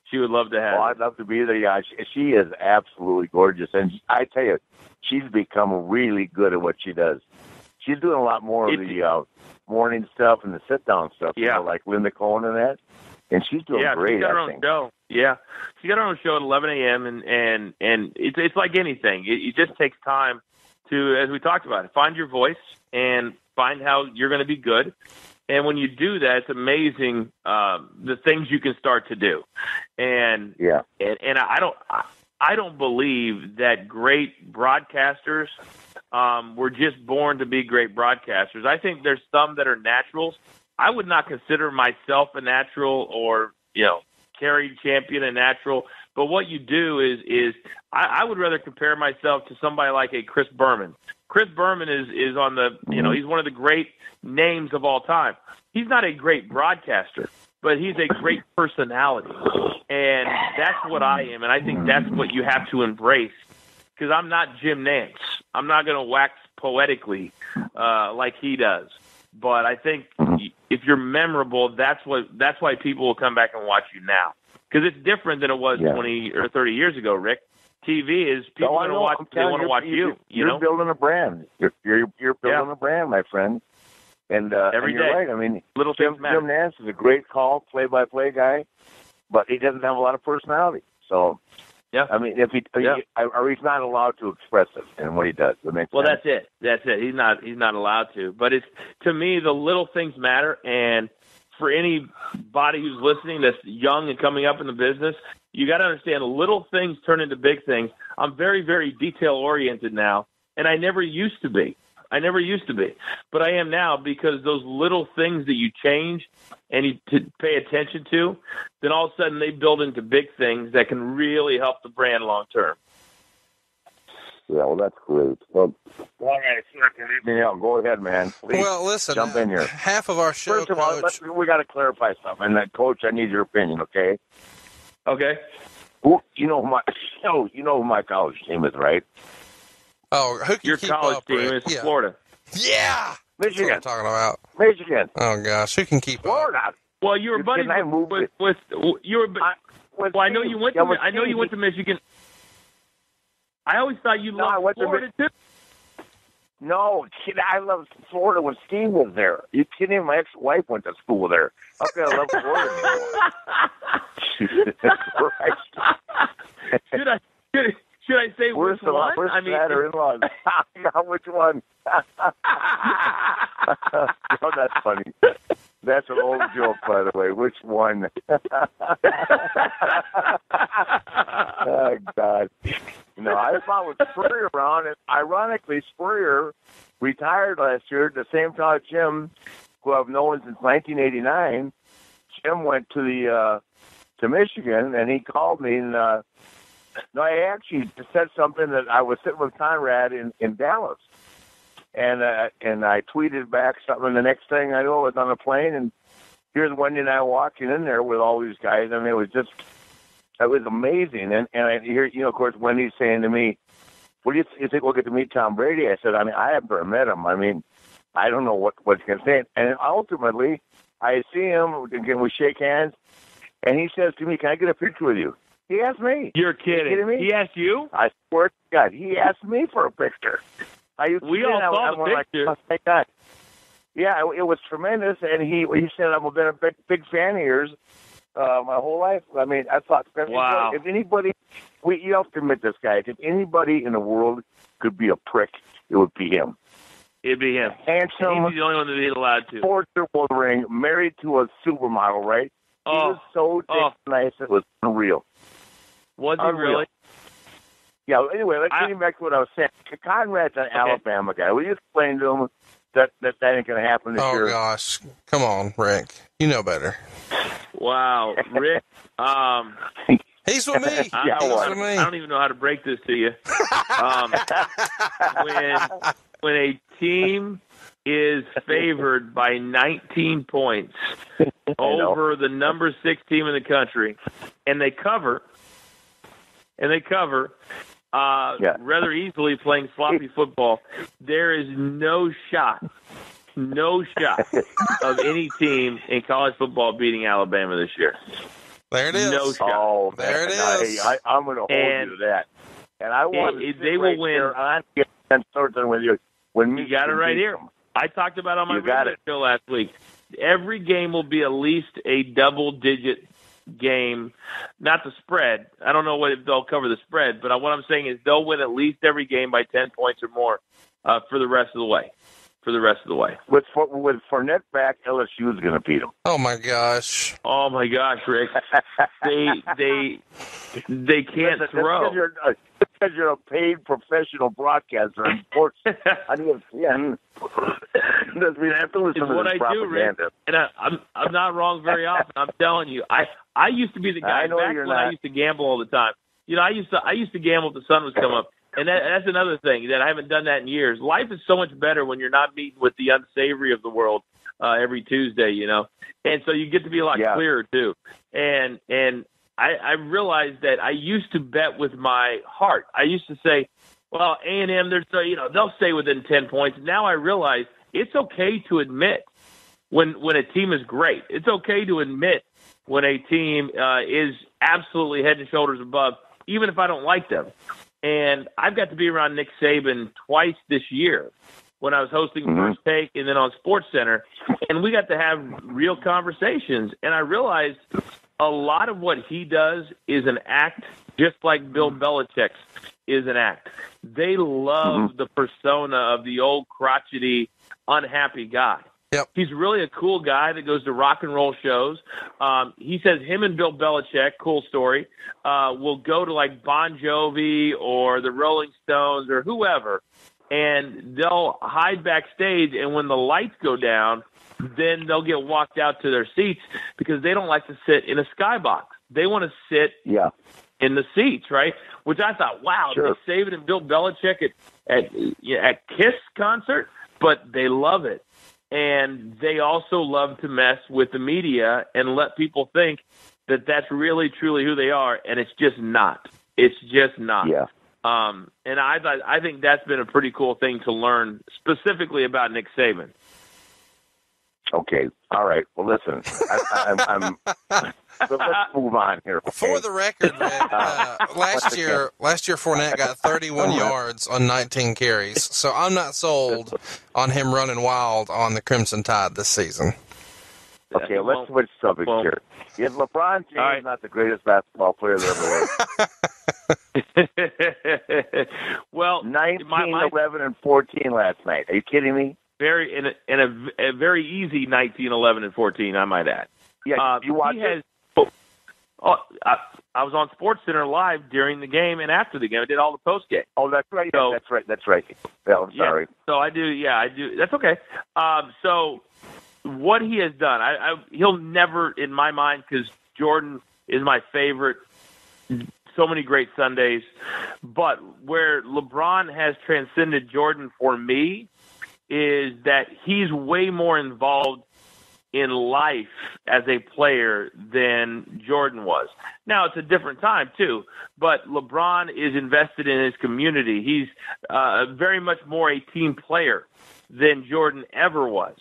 She would love to have you. I'd love to be there. Yeah, she is absolutely gorgeous, and I tell you, she's become really good at what she does. She's doing a lot more of the morning stuff and the sit-down stuff, like Linda Cohen and that. And she's doing great, she's got her own show. Yeah, she got her own show at 11 a.m. and it's like anything. It just takes time to, as we talked about it, find your voice and find how you're going to be good. And when you do that, it's amazing the things you can start to do. And I don't believe that great broadcasters were just born to be great broadcasters. I think there's some that are naturals. I would not consider myself a natural, or Kerry Champion a natural. But what you do is I would rather compare myself to somebody like a Chris Berman. Chris Berman is on the he's one of the great names of all time. He's not a great broadcaster, but he's a great personality. And that's what I am, and I think that's what you have to embrace, because I'm not Jim Nantz. I'm not going to wax poetically like he does. But I think if you're memorable, that's why people will come back and watch you now, because it's different than it was 20 or 30 years ago, Rick. TV is people want to watch. They want to watch you. You're building a brand. You're building a brand, my friend. And every you're day, right. I mean, little Jim Nantz is a great play-by-play guy, but he doesn't have a lot of personality. So, I mean, if or he's not allowed to express it in what he does. That's it. That's it. He's not allowed to. But it's, to me, the little things matter. And for anybody who's listening that's young and coming up in the business, you got to understand little things turn into big things. I'm very, very detail-oriented now, and I never used to be. I never used to be, but I am now, because those little things that you change and you pay attention to, then all of a sudden they build into big things that can really help the brand long term. Yeah, well, that's great. Well, all right, go ahead, man. Please, well, listen, jump in here. Half of our show, First of all, we got to clarify something. And Coach, I need your opinion, okay? Okay. You know who my college team is, right? Oh, who can your keep college up, team Rick? is Florida. Yeah, Michigan. That's what I'm talking about. Michigan. Oh gosh, who can keep Florida. up? Well, you were buddies with you were. Well, I know you went to. I know you went to Michigan. I always thought you loved Florida too. No, kid, I love Florida when Steve was there. You kidding? My ex-wife went to school there. How can I love Florida anymore? Right. Should I say which one? I mean, in-laws. Which one? Oh, that's funny. That's an old joke, by the way. Which one? Oh, God. No, I thought with Spurrier around, and ironically, Spurrier retired last year at the same time Jim, who I've known since 1989. Jim went to Michigan, and he called me, and no, I actually said something that I was sitting with Conrad in Dallas, and I tweeted back something. The next thing I know, I was on a plane, and here's Wendy and I walking in there with all these guys. I mean, it was amazing. And I hear, of course, Wendy's saying to me, "What do you think we'll get to meet Tom Brady?" I said, "I mean, I haven't met him. I mean, I don't know what he's going to say." And ultimately, I see him again. We shake hands, and he says to me, "Can I get a picture with you?" He asked me. You're kidding me? He asked you? I swear to God, he asked me for a picture. We all saw the picture. Like, oh, thank God. Yeah, it was tremendous, and he said, "I've been a big fan of yours my whole life." I mean, I thought, wow. If anybody, you have to admit this, guys, if anybody in the world could be a prick, it would be him. It'd be him. Handsome. He's the only one to be allowed to. Sports ring, married to a supermodel, right? He was so nice, it was unreal. Was he really? Yeah, anyway, let's get back to what I was saying. Conrad's an Alabama guy. Will you explain to him that ain't going to happen this year? Oh, gosh. Come on, Rick. You know better. Wow. Rick, he's with me. I don't even know how to break this to you. When a team is favored by 19 points over the number 6 team in the country, and they cover rather easily playing sloppy football, there is no shot of any team in college football beating Alabama this year. There it is. No shot. Oh, there it is. I'm going to hold you to that. And I want they will win. With you when you got it right here. I talked about it on my radio show last week. Every game will be at least a double-digit game, not the spread. I don't know if they'll cover the spread, but what I'm saying is they'll win at least every game by 10 points or more for the rest of the way. With Fournette back, LSU is going to beat them. Oh my gosh, Rick! They can't throw. Because you're a paid professional broadcaster in sports on ESPN. Doesn't mean I have to listen to what this I do, Rick. And I'm not wrong very often. I'm telling you, I used to be the guy back when I used to gamble all the time. I used to gamble if the sun was coming up. And that's another thing that I haven't done that in years. Life is so much better when you're not meeting with the unsavory of the world every Tuesday, And so you get to be a lot clearer too. And I realized that I used to bet with my heart. I used to say, well, A&M, they'll stay within 10 points. Now I realize it's okay to admit when a team is great. It's okay to admit when a team is absolutely head and shoulders above, even if I don't like them. And I've got to be around Nick Saban twice this year when I was hosting First Take and then on SportsCenter, and we got to have real conversations. And I realized a lot of what he does is an act, just like Bill Belichick's is an act. They love the persona of the old crotchety, unhappy guy. Yep. He's really a cool guy that goes to rock and roll shows. He says him and Bill Belichick, cool story, will go to like Bon Jovi or the Rolling Stones or whoever and they'll hide backstage, and when the lights go down, then they'll get walked out to their seats because they don't like to sit in a skybox. They want to sit in the seats, right? Which I thought, wow, sure. They save it in Bill Belichick at Kiss concert, but they love it. And they also love to mess with the media and let people think that that's really, truly who they are, and it's just not. It's just not. Yeah. And I think that's been a pretty cool thing to learn specifically about Nick Saban. Okay. All right. Well, listen, I'm so let's move on here. Okay? For the record, last year Fournette got 31 yards on 19 carries, so I'm not sold on him running wild on the Crimson Tide this season. Okay, let's switch subjects here. Is LeBron James not the greatest basketball player that ever lived? Well, 19, 11, and 14 last night. Are you kidding me? In a very easy 19, 11, and 14, I might add. Yeah, you watched it? I was on SportsCenter live during the game and after the game. I did all the post game. Oh, that's right. So, that's right. Well, I'm sorry. So I do. Yeah, I do. That's okay. So what he has done, he'll never, in my mind, because Jordan is my favorite. So many great Sundays, but where LeBron has transcended Jordan for me is that he's way more involved in life as a player than Jordan was. Now, it's a different time, too, but LeBron is invested in his community. He's very much more a team player than Jordan ever was.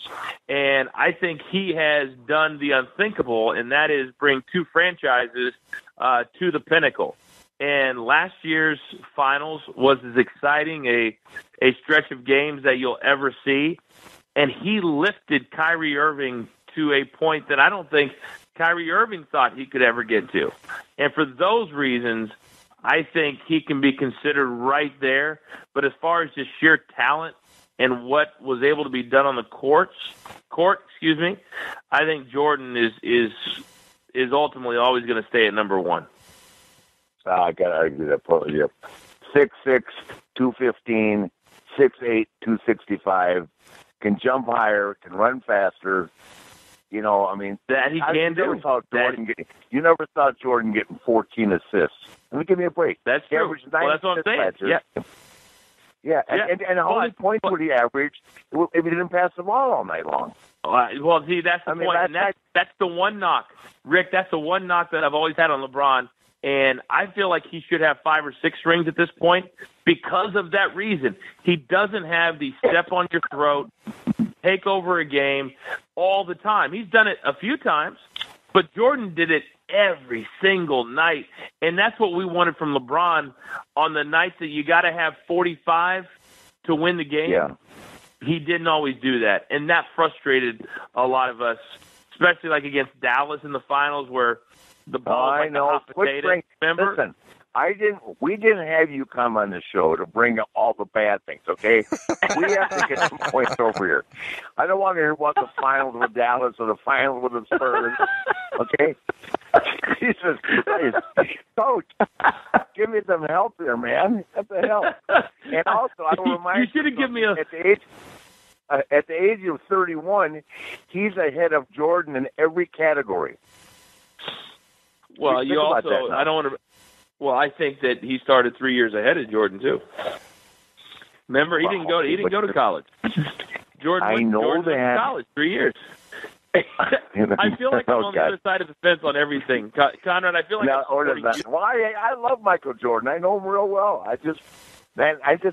And I think he has done the unthinkable, and that is bring two franchises to the pinnacle. And last year's finals was as exciting a stretch of games that you'll ever see. And he lifted Kyrie Irving to a point that I don't think Kyrie Irving thought he could ever get to. And for those reasons, I think he can be considered right there. But as far as just sheer talent and what was able to be done on the court, I think Jordan is ultimately always going to stay at number one. I got to argue that point with you. 6'6", 215, 6'8", 265, can jump higher, can run faster. You know, I mean, that he can do. You never saw Jordan getting 14 assists. Let me give me a break. That's true. Well, that's what I'm saying. Yeah. And how many points would he average if he didn't pass the ball all night long? Well, see, that's the point. And that's the one knock. Rick, that's the one knock that I've always had on LeBron. And I feel like he should have 5 or 6 rings at this point because of that reason. He doesn't have the step on your throat, take over a game all the time. He's done it a few times, but Jordan did it every single night. And that's what we wanted from LeBron on the nights that you got to have 45 to win the game. Yeah. He didn't always do that. And that frustrated a lot of us, especially like against Dallas in the finals where the ball I know. Remember? Listen, we didn't have you come on the show to bring up all the bad things, okay? We have to get some points over here. I don't want to hear about the finals with Dallas or the finals with the Spurs, okay? Jesus Christ. Coach, give me some help here, man. What the hell? And also, I will remind you should have given me at the age of 31, he's ahead of Jordan in every category. Well, you also, I don't want to. Well, I think that he started 3 years ahead of Jordan too. Remember, he didn't go to college. Jordan went to college 3 years. I feel like I'm on the other side of the fence on everything, Conrad. I feel like I love Michael Jordan. I know him real well. I just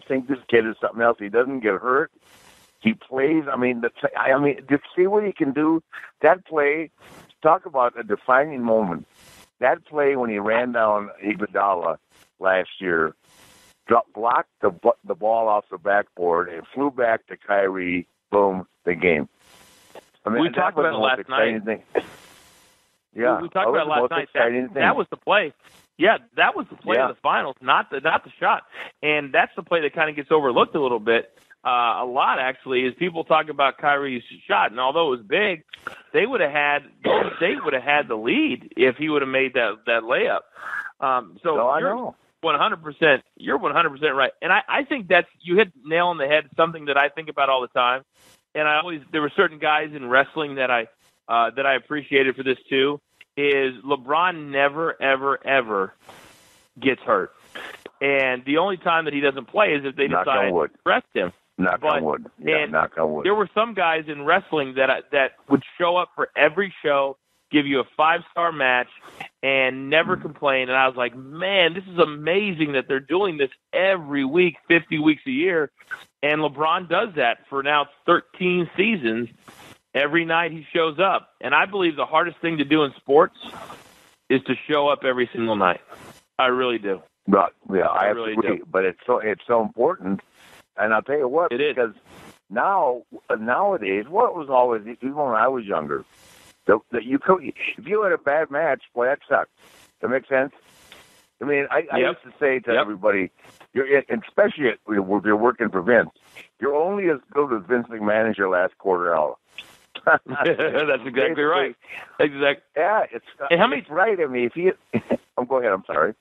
think this kid is something else. He doesn't get hurt. He plays. I mean, to see what he can do. That play. Talk about a defining moment. That play when he ran down Iguodala last year, blocked the ball off the backboard and flew back to Kyrie. Boom, the game. I mean, we talked about it last night. Yeah, we talked about it last night. That was the play. Yeah, that was the play of the finals, not the shot. And that's the play that kind of gets overlooked a little bit. A lot, actually, is people talk about Kyrie's shot, and although it was big, Golden State would have had the lead if he would have made that layup. 100%. You're 100% right. And I think you hit the nail on the head, something that I think about all the time. And there were certain guys in wrestling that I appreciated for this too, is LeBron never, ever, ever gets hurt. And the only time that he doesn't play is if they decide to rest him. Knock on wood. Yeah, knock on wood. There were some guys in wrestling that would show up for every show, give you a 5-star match, and never complain. And I was like, man, this is amazing that they're doing this every week, 50 weeks a year. And LeBron does that for now 13 seasons. Every night he shows up. And I believe the hardest thing to do in sports is to show up every single night. I really do. But, yeah, I really agree. do. But it's so important. And I'll tell you what, because nowadays, what was always, even when I was younger, that if you had a bad match, boy, that sucked. That makes sense? I mean, I used to say to everybody, especially if you're working for Vince, you're only as good as Vince McMahon as your last quarter hour. That's exactly right. Exactly. Yeah, it's right. I mean, if you, go ahead. I'm sorry.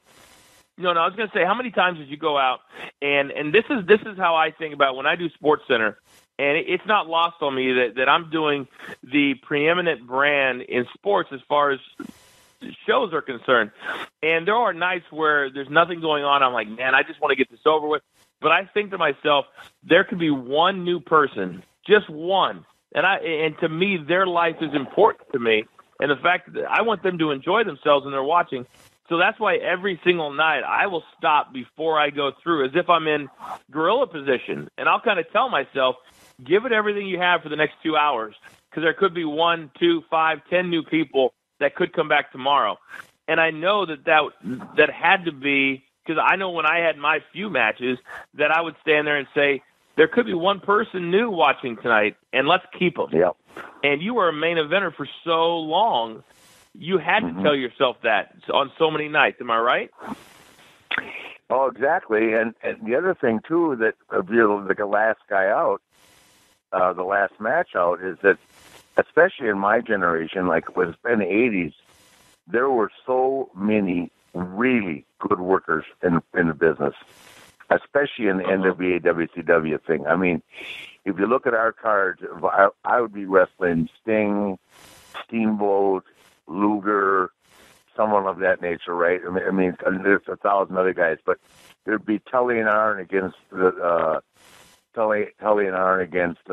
No, I was going to say, how many times did you go out? And this is how I think about when I do SportsCenter, and it's not lost on me that I'm doing the preeminent brand in sports as far as shows are concerned. And there are nights where there's nothing going on. I'm like, man, I just want to get this over with. But I think to myself, there could be one new person, just one. And to me, their life is important to me. And the fact that I want them to enjoy themselves when they're watching. So that's why every single night I will stop before I go through as if I'm in gorilla position. And I'll kind of tell myself, give it everything you have for the next 2 hours, because there could be 1, 2, 5, 10 new people that could come back tomorrow. And I know that had to be, because I know when I had my few matches that I would stand there and say, there could be one person new watching tonight, and let's keep them. Yep. And you were a main eventer for so long. You had to tell yourself that on so many nights. Am I right? Oh, exactly. And the other thing, too, that if you're like the last guy out, the last match out, is that, especially in my generation, like it was in the 80s, there were so many really good workers in the business, especially in the NWA, WCW thing. I mean, if you look at our cards, I would be wrestling Sting, Steamboat, Luger, someone of that nature, right? I mean, there's 1,000 other guys, but there'd be Tully and Arn against Tully and Arn against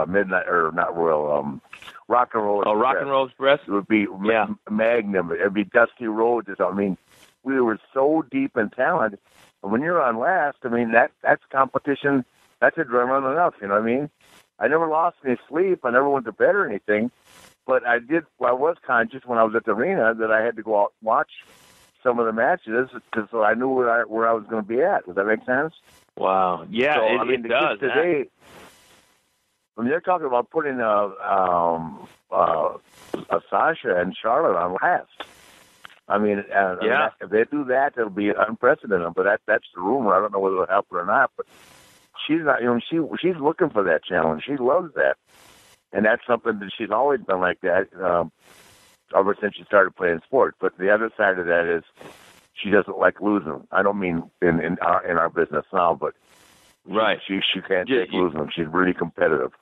Midnight, or not Royal, Rock and Roll Express. Oh, Rock and Roll Express. It would be Magnum. It'd be Dusty Rhodes. I mean, we were so deep in talent. And when you're on last, I mean, that's competition. That's adrenaline enough. You know what I mean? I never lost any sleep. I never went to bed or anything. But I was conscious when I was at the arena that I had to go out and watch some of the matches so I knew where I was going to be at. Does that make sense? Wow. Yeah, so, it does. Today, when they're talking about putting a Sasha and Charlotte on last, I mean, if they do that, it'll be unprecedented. But that's the rumor. I don't know whether it'll happen or not. But she's not. You know, she's looking for that challenge. She loves that. And that's something that she's always been like that ever since she started playing sports. But the other side of that is she doesn't like losing. I don't mean in our business now, but right. She can't take losing. She's really competitive.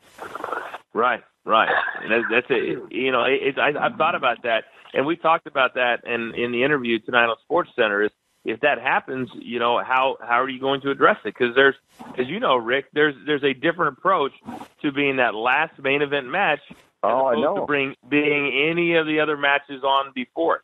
Right. And that's it. You know, I've thought about that, and we talked about that in the interview tonight on SportsCenter. Is if that happens, you know, how are you going to address it? Because there's, as you know, Rick, there's a different approach to being that last main event match as opposed to being any of the other matches on before it.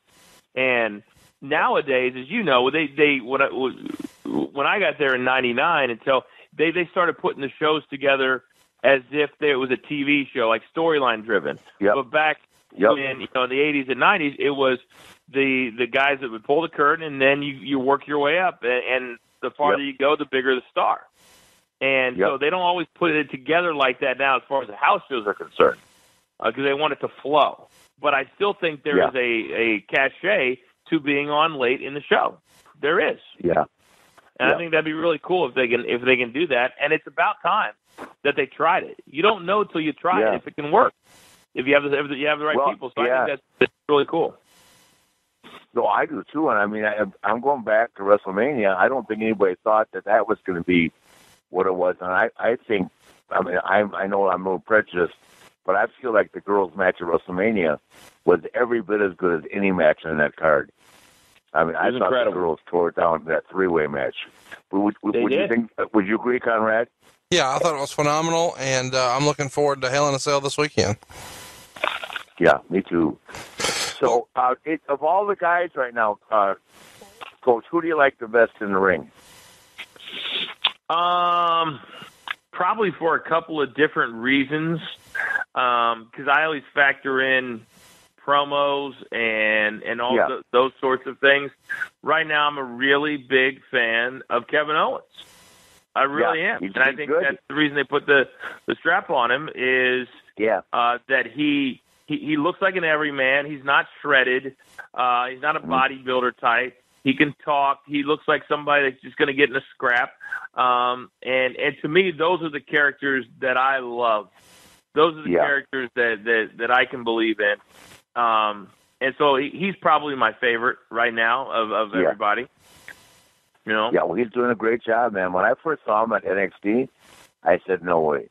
And nowadays, as you know, when I got there in '99 until they started putting the shows together as if it was a TV show, like storyline driven. Yep. But back in in the 80s and 90s, it was the guys that would pull the curtain, and then you work your way up, and the farther you go, the bigger the star. And so they don't always put it together like that now as far as the house shows are concerned, because they want it to flow. But I still think there is a cachet to being on late in the show. There is. Yeah. And I think that'd be really cool if they can do that. And it's about time that they tried it. You don't know till you try it if it can work. If you have the right people. So I think that's really cool. No, I do too. And I mean, I'm going back to WrestleMania. I don't think anybody thought that was going to be what it was. And I think, I mean, I know I'm a little prejudiced, but I feel like the girls' match at WrestleMania was every bit as good as any match on that card. I mean, I thought the girls tore it down that three-way match. Would you think? Would you agree, Conrad? Yeah, I thought it was phenomenal, and I'm looking forward to Hell in a Cell this weekend. Yeah, me too. So, of all the guys right now, Coach, who do you like the best in the ring? Probably for a couple of different reasons. Because I always factor in promos and all those sorts of things. Right now, I'm a really big fan of Kevin Owens. I really am, and I think that's the reason they put the strap on him is that he looks like an everyman. He's not shredded. He's not a bodybuilder type. He can talk. He looks like somebody that's just going to get in a scrap. And to me, those are the characters that I love. Those are the characters that I can believe in. And so he's probably my favorite right now of everybody. You know? Yeah, well, he's doing a great job, man. When I first saw him at NXT, I said, no way.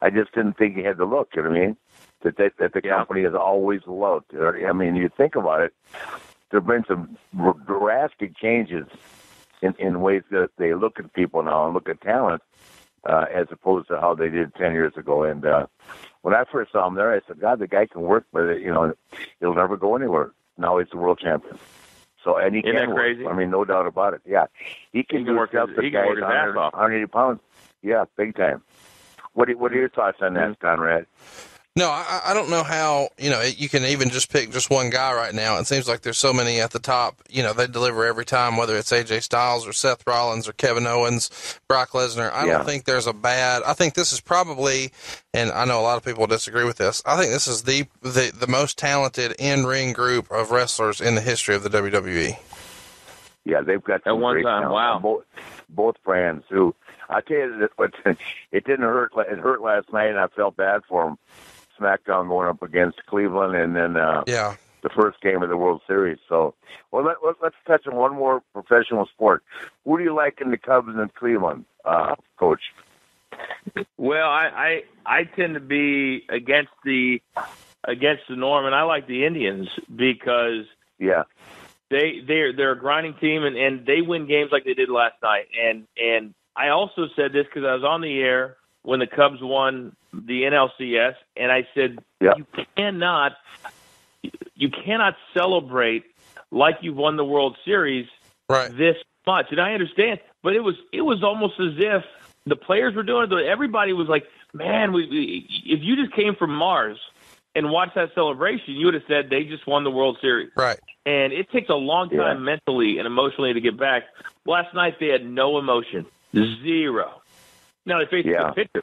I just didn't think he had the look, you know what I mean? That the company has always loved. I mean, you think about it, there have been some drastic changes in ways that they look at people now and look at talent as opposed to how they did 10 years ago. And when I first saw him there, I said, God, the guy can work, but he'll never go anywhere. Now he's the world champion. So, and he can work. Crazy? I mean, no doubt about it. Yeah. He can work up the guys 180 pounds. Yeah, big time. What are your thoughts on that, Conrad? No, I don't know how, you can even just pick just one guy right now. It seems like there's so many at the top, they deliver every time, whether it's AJ Styles or Seth Rollins or Kevin Owens, Brock Lesnar. I don't think there's I think this is probably, and I know a lot of people disagree with this, I think this is the most talented in-ring group of wrestlers in the history of the WWE. Yeah, they've got some great talent. Wow. Both brands, too. I tell you, it didn't hurt. It hurt last night, and I felt bad for them. SmackDown going up against Cleveland, and then the first game of the World Series. So, let's touch on one more professional sport. Who do you like in the Cubs and Cleveland, Coach? Well, I tend to be against the norm, and I like the Indians because they're a grinding team, and they win games like they did last night. And I also said this because I was on the air when the Cubs won the NLCS, and I said, you cannot celebrate like you've won the World Series this much. And I understand, but it was almost as if the players were doing it. Everybody was like, man, if you just came from Mars and watched that celebration, you would have said they just won the World Series. Right. And it takes a long time mentally and emotionally to get back. Last night they had no emotion, zero. Now they faced a good pitcher,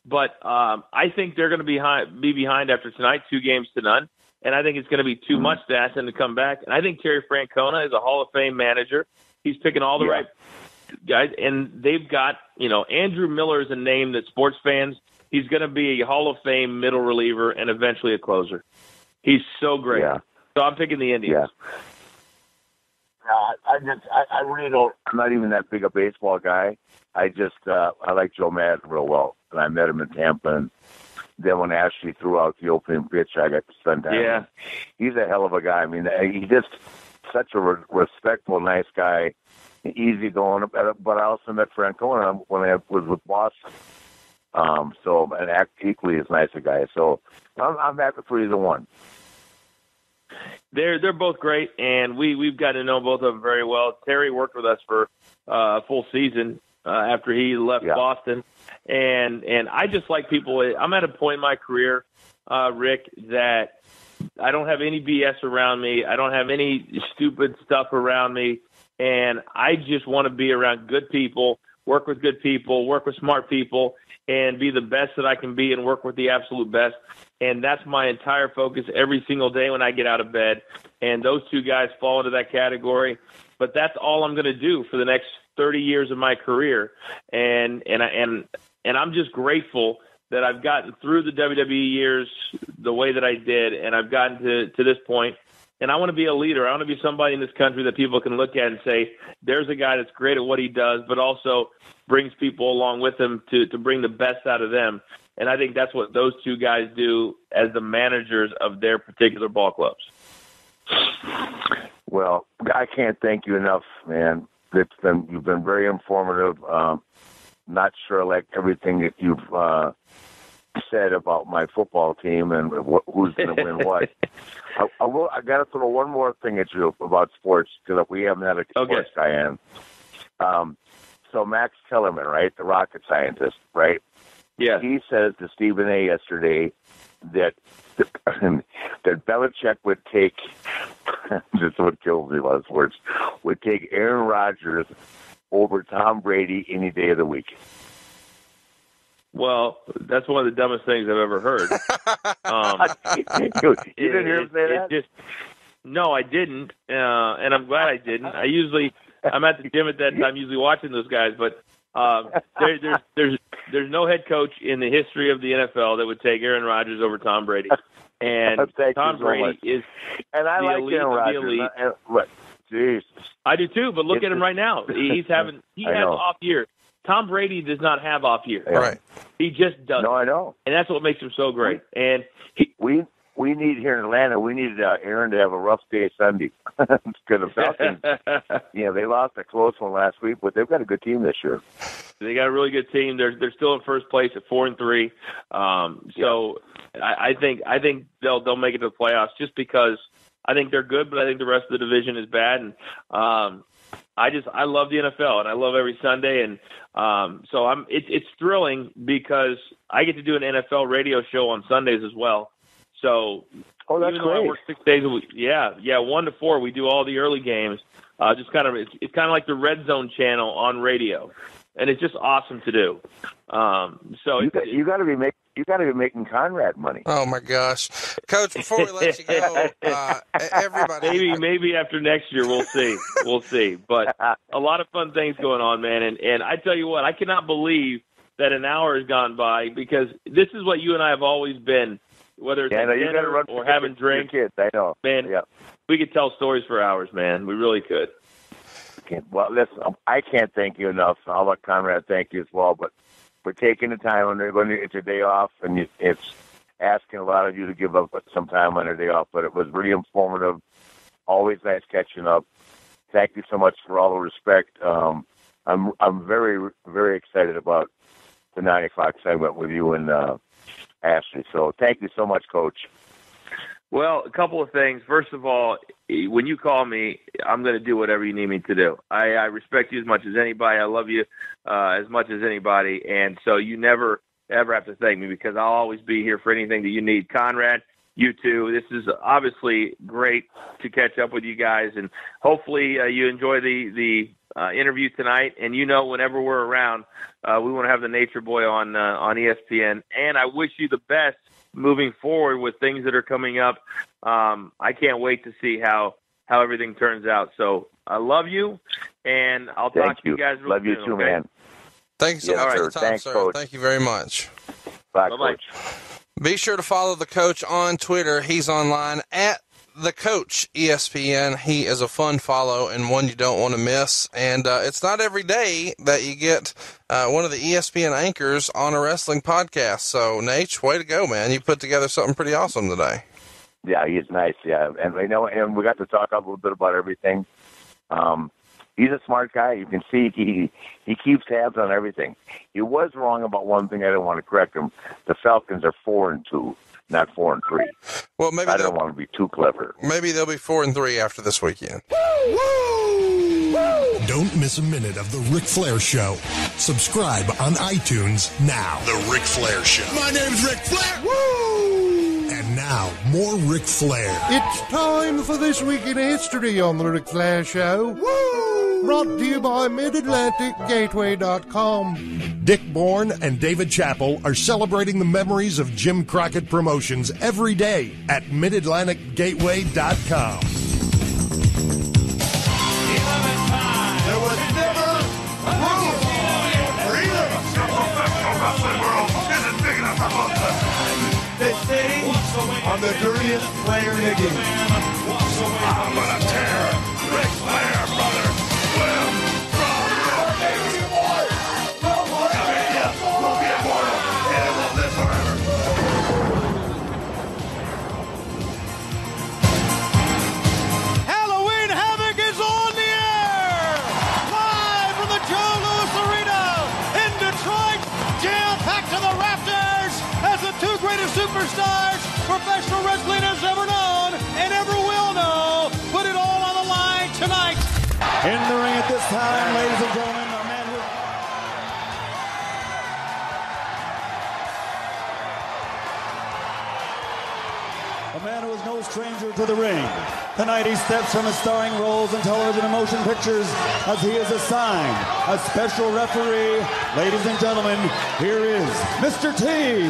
but I think they're going to be behind after tonight, 2-0. And I think it's going to be too much to ask them to come back. And I think Terry Francona is a Hall of Fame manager. He's picking all the right guys, and they've got Andrew Miller is a name that sports fans. He's going to be a Hall of Fame middle reliever and eventually a closer. He's so great. Yeah. So I'm picking the Indians. Yeah. I really don't. I'm not even that big a baseball guy. I like Joe Madden real well, and I met him in Tampa. And then when Ashley threw out the opening pitch, I got to spend time. Yeah, he's a hell of a guy. I mean, he's just such a respectful, nice guy, easy going. But I also met Francona when I was with Boston. So and act equally as nice a guy. So I'm happy for either one. They're both great, and we've got to know both of them very well. Terry worked with us for a full season after he left Boston, and I just like people. I'm at a point in my career, Rick, that I don't have any BS around me. I don't have any stupid stuff around me, and I just want to be around good people, work with good people, work with smart people, and be the best that I can be and work with the absolute best. And that's my entire focus every single day when I get out of bed. And those two guys fall into that category. But that's all I'm going to do for the next 30 years of my career. And I'm just grateful that I've gotten through the WWE years the way that I did, and I've gotten to this point. And I want to be a leader. I want to be somebody in this country that people can look at and say, there's a guy that's great at what he does, but also brings people along with him to bring the best out of them. And I think that's what those two guys do as the managers of their particular ball clubs. Well, I can't thank you enough, man. You've been very informative. Not sure I like everything that you've said about my football team and who's going to win what. I got to throw one more thing at you about sports because we haven't had a sports guy in. So Max Kellerman, right, the rocket scientist, right? Yeah. He says to Stephen A. yesterday that Belichick would take, this is what kills me about his words, would take Aaron Rodgers over Tom Brady any day of the week. Well, that's one of the dumbest things I've ever heard. You didn't hear him say that? No, I didn't, and I'm glad I didn't. I'm at the gym at that time, usually watching those guys, but there's no head coach in the history of the NFL that would take Aaron Rodgers over Tom Brady, and Tom Brady is and I the like elite Aaron of the elite. What? Jeez. I do too, but look at him right now. He has off years. Tom Brady does not have off years. Yeah. Right. He just doesn't. No, I know. And that's what makes him so great. And we need here in Atlanta, we need Aaron to have a rough day Sunday. Because the Falcons, they lost a close one last week, but they've got a good team this year. They got a really good team. They're still in first place at 4-3. So I think they'll make it to the playoffs just because I think they're good, but I think the rest of the division is bad. And I love the NFL and I love every Sunday. And so it's thrilling because I get to do an NFL radio show on Sundays as well. So that's even though I work 6 days a week, 1 to 4, we do all the early games. It's kind of like the Red Zone channel on radio, and it's just awesome to do. So you got to be making Conrad money. Oh my gosh, Coach! Before we let you go, everybody. Maybe after next year we'll see. But a lot of fun things going on, man. And I tell you what, I cannot believe that an hour has gone by because this is what you and I have always been. Whether it's dinner or having drinks, kids, I know. Man, we could tell stories for hours, man. We really could. Well, listen, I can't thank you enough. I'll let Conrad thank you as well. But for taking the time when it's your day off, and it's asking a lot of you to give up some time on your day off. But it was really informative. Always nice catching up. Thank you so much for all the respect. I'm very, very excited about the 9 o'clock segment with you and Ashley. So thank you so much, Coach. Well, a couple of things. First of all, when you call me, I'm going to do whatever you need me to do. I respect you as much as anybody. I love you as much as anybody. And so you never, ever have to thank me because I'll always be here for anything that you need. Conrad, you too. This is obviously great to catch up with you guys. And hopefully you enjoy the interview tonight. And whenever we're around, we want to have the Nature Boy on ESPN. And I wish you the best moving forward with things that are coming up. I can't wait to see how everything turns out. So I love you, and I'll talk to you guys real soon. Love you too, man. Thank you so much for the time, Thanks, sir. Coach. Thank you very much. Bye, Coach. Be sure to follow the coach on Twitter. He's online at The Coach ESPN. He is a fun follow and one you don't want to miss. And it's not every day that you get one of the ESPN anchors on a wrestling podcast. So, Nate, way to go, man. You put together something pretty awesome today. Yeah, he's nice, yeah. And and we got to talk a little bit about everything. He's a smart guy. You can see he keeps tabs on everything. He was wrong about one thing. I didn't want to correct him. The Falcons are 4-2. Not 4-3. Well, maybe I don't want to be too clever. Maybe they'll be 4-3 after this weekend. Woo! Don't miss a minute of the Ric Flair Show. Subscribe on iTunes now. The Ric Flair Show. My name's Ric Flair. Woo! And now, more Ric Flair. It's time for This Week in History on the Ric Flair Show. Woo! Brought to you by MidAtlanticGateway.com. Dick Bourne and David Chappell are celebrating the memories of Jim Crockett Promotions every day at MidAtlanticGateway.com. There was never room for either. This city on I'm the dirtiest player in the game. I'm gonna tear Ric Flair, brother. Swim from the boy. WrestleMania will be immortal and it will live forever. Halloween Havoc is on the air! Live from the Joe Louis Arena in Detroit, jam-packed to the rafters as the two greatest superstars professional wrestling has ever known and ever will know. Put it all on the line tonight. In the ring at this time, ladies and gentlemen, a man who is no stranger to the ring. Tonight he steps from his starring roles in television and motion pictures as he is assigned a special referee. Ladies and gentlemen, here is Mr. T.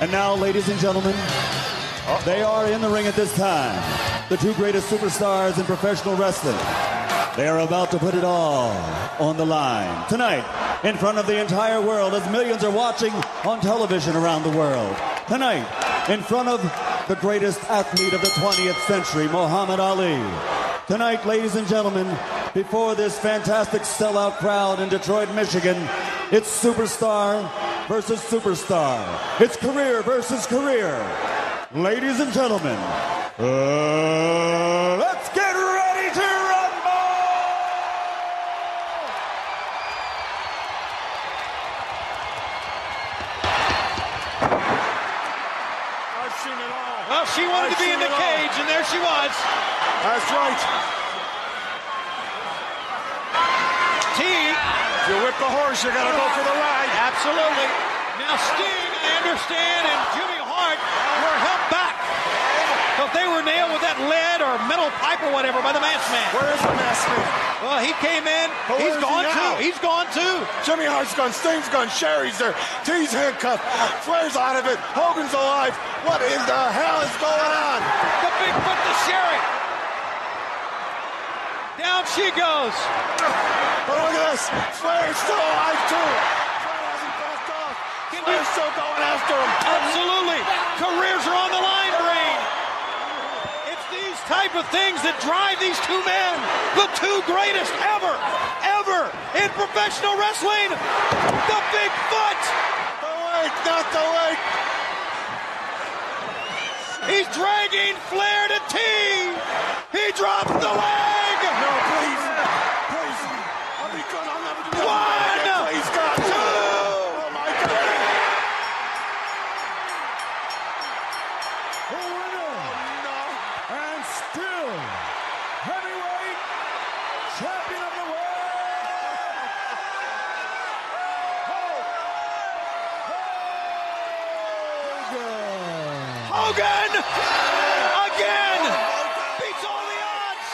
And now, ladies and gentlemen, they are in the ring at this time. The two greatest superstars in professional wrestling. They are about to put it all on the line. Tonight, in front of the entire world, as millions are watching on television around the world. Tonight, in front of the greatest athlete of the 20th century, Muhammad Ali. Tonight, ladies and gentlemen, before this fantastic sellout crowd in Detroit, Michigan, it's superstar versus superstar. It's career versus career. Ladies and gentlemen, let's get ready to rumble! I've seen it all. Well, she wanted to be in the cage, and there she was. That's right. T. If you whip the horse, you gotta go for the ride. Absolutely. Now Sting, I understand, and Jimmy Hart were held back. So if they were nailed with that lead or metal pipe or whatever by the masked man. Where is the masked man? Well, he came in. But He's where is gone he now? too. He's gone too. Jimmy Hart's gone, Sting's gone, Sherry's there, T's handcuffed, Flair's out of it, Hogan's alive. What in the hell is going on? The big foot to Sherry. Down she goes. But look at this, Flair's still alive too. Flair hasn't backed off. Flair's still going after him. Absolutely. Careers are on the line, Brain. It's these type of things that drive these two men, the two greatest ever in professional wrestling. The big foot. The leg, not the leg. He's dragging Flair to T. He drops the leg. No, please. Please. I'll be good. I'll never do that. One. Again, please, God. Two. Oh, my God. The winner, No. and still heavyweight champion of the world, Hogan again beats all the odds.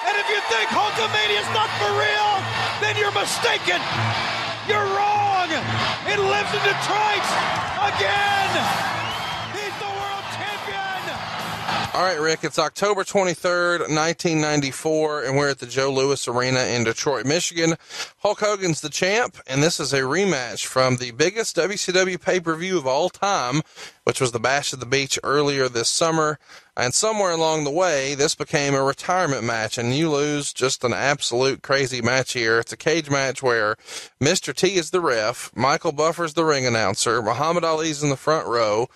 And if you think Hulkamania's not for real, then you're mistaken. You're wrong. It lives in Detroit again. He's the world champion. All right, Rick, it's October 23rd, 1994, and we're at the Joe Louis Arena in Detroit, Michigan. Hulk Hogan's the champ, and this is a rematch from the biggest WCW pay-per-view of all time, which was the Bash at the Beach earlier this summer. And somewhere along the way, this became a retirement match, and you lose. Just an absolute crazy match here. It's a cage match where Mr. T is the ref, Michael Buffer's the ring announcer, Muhammad Ali's in the front row,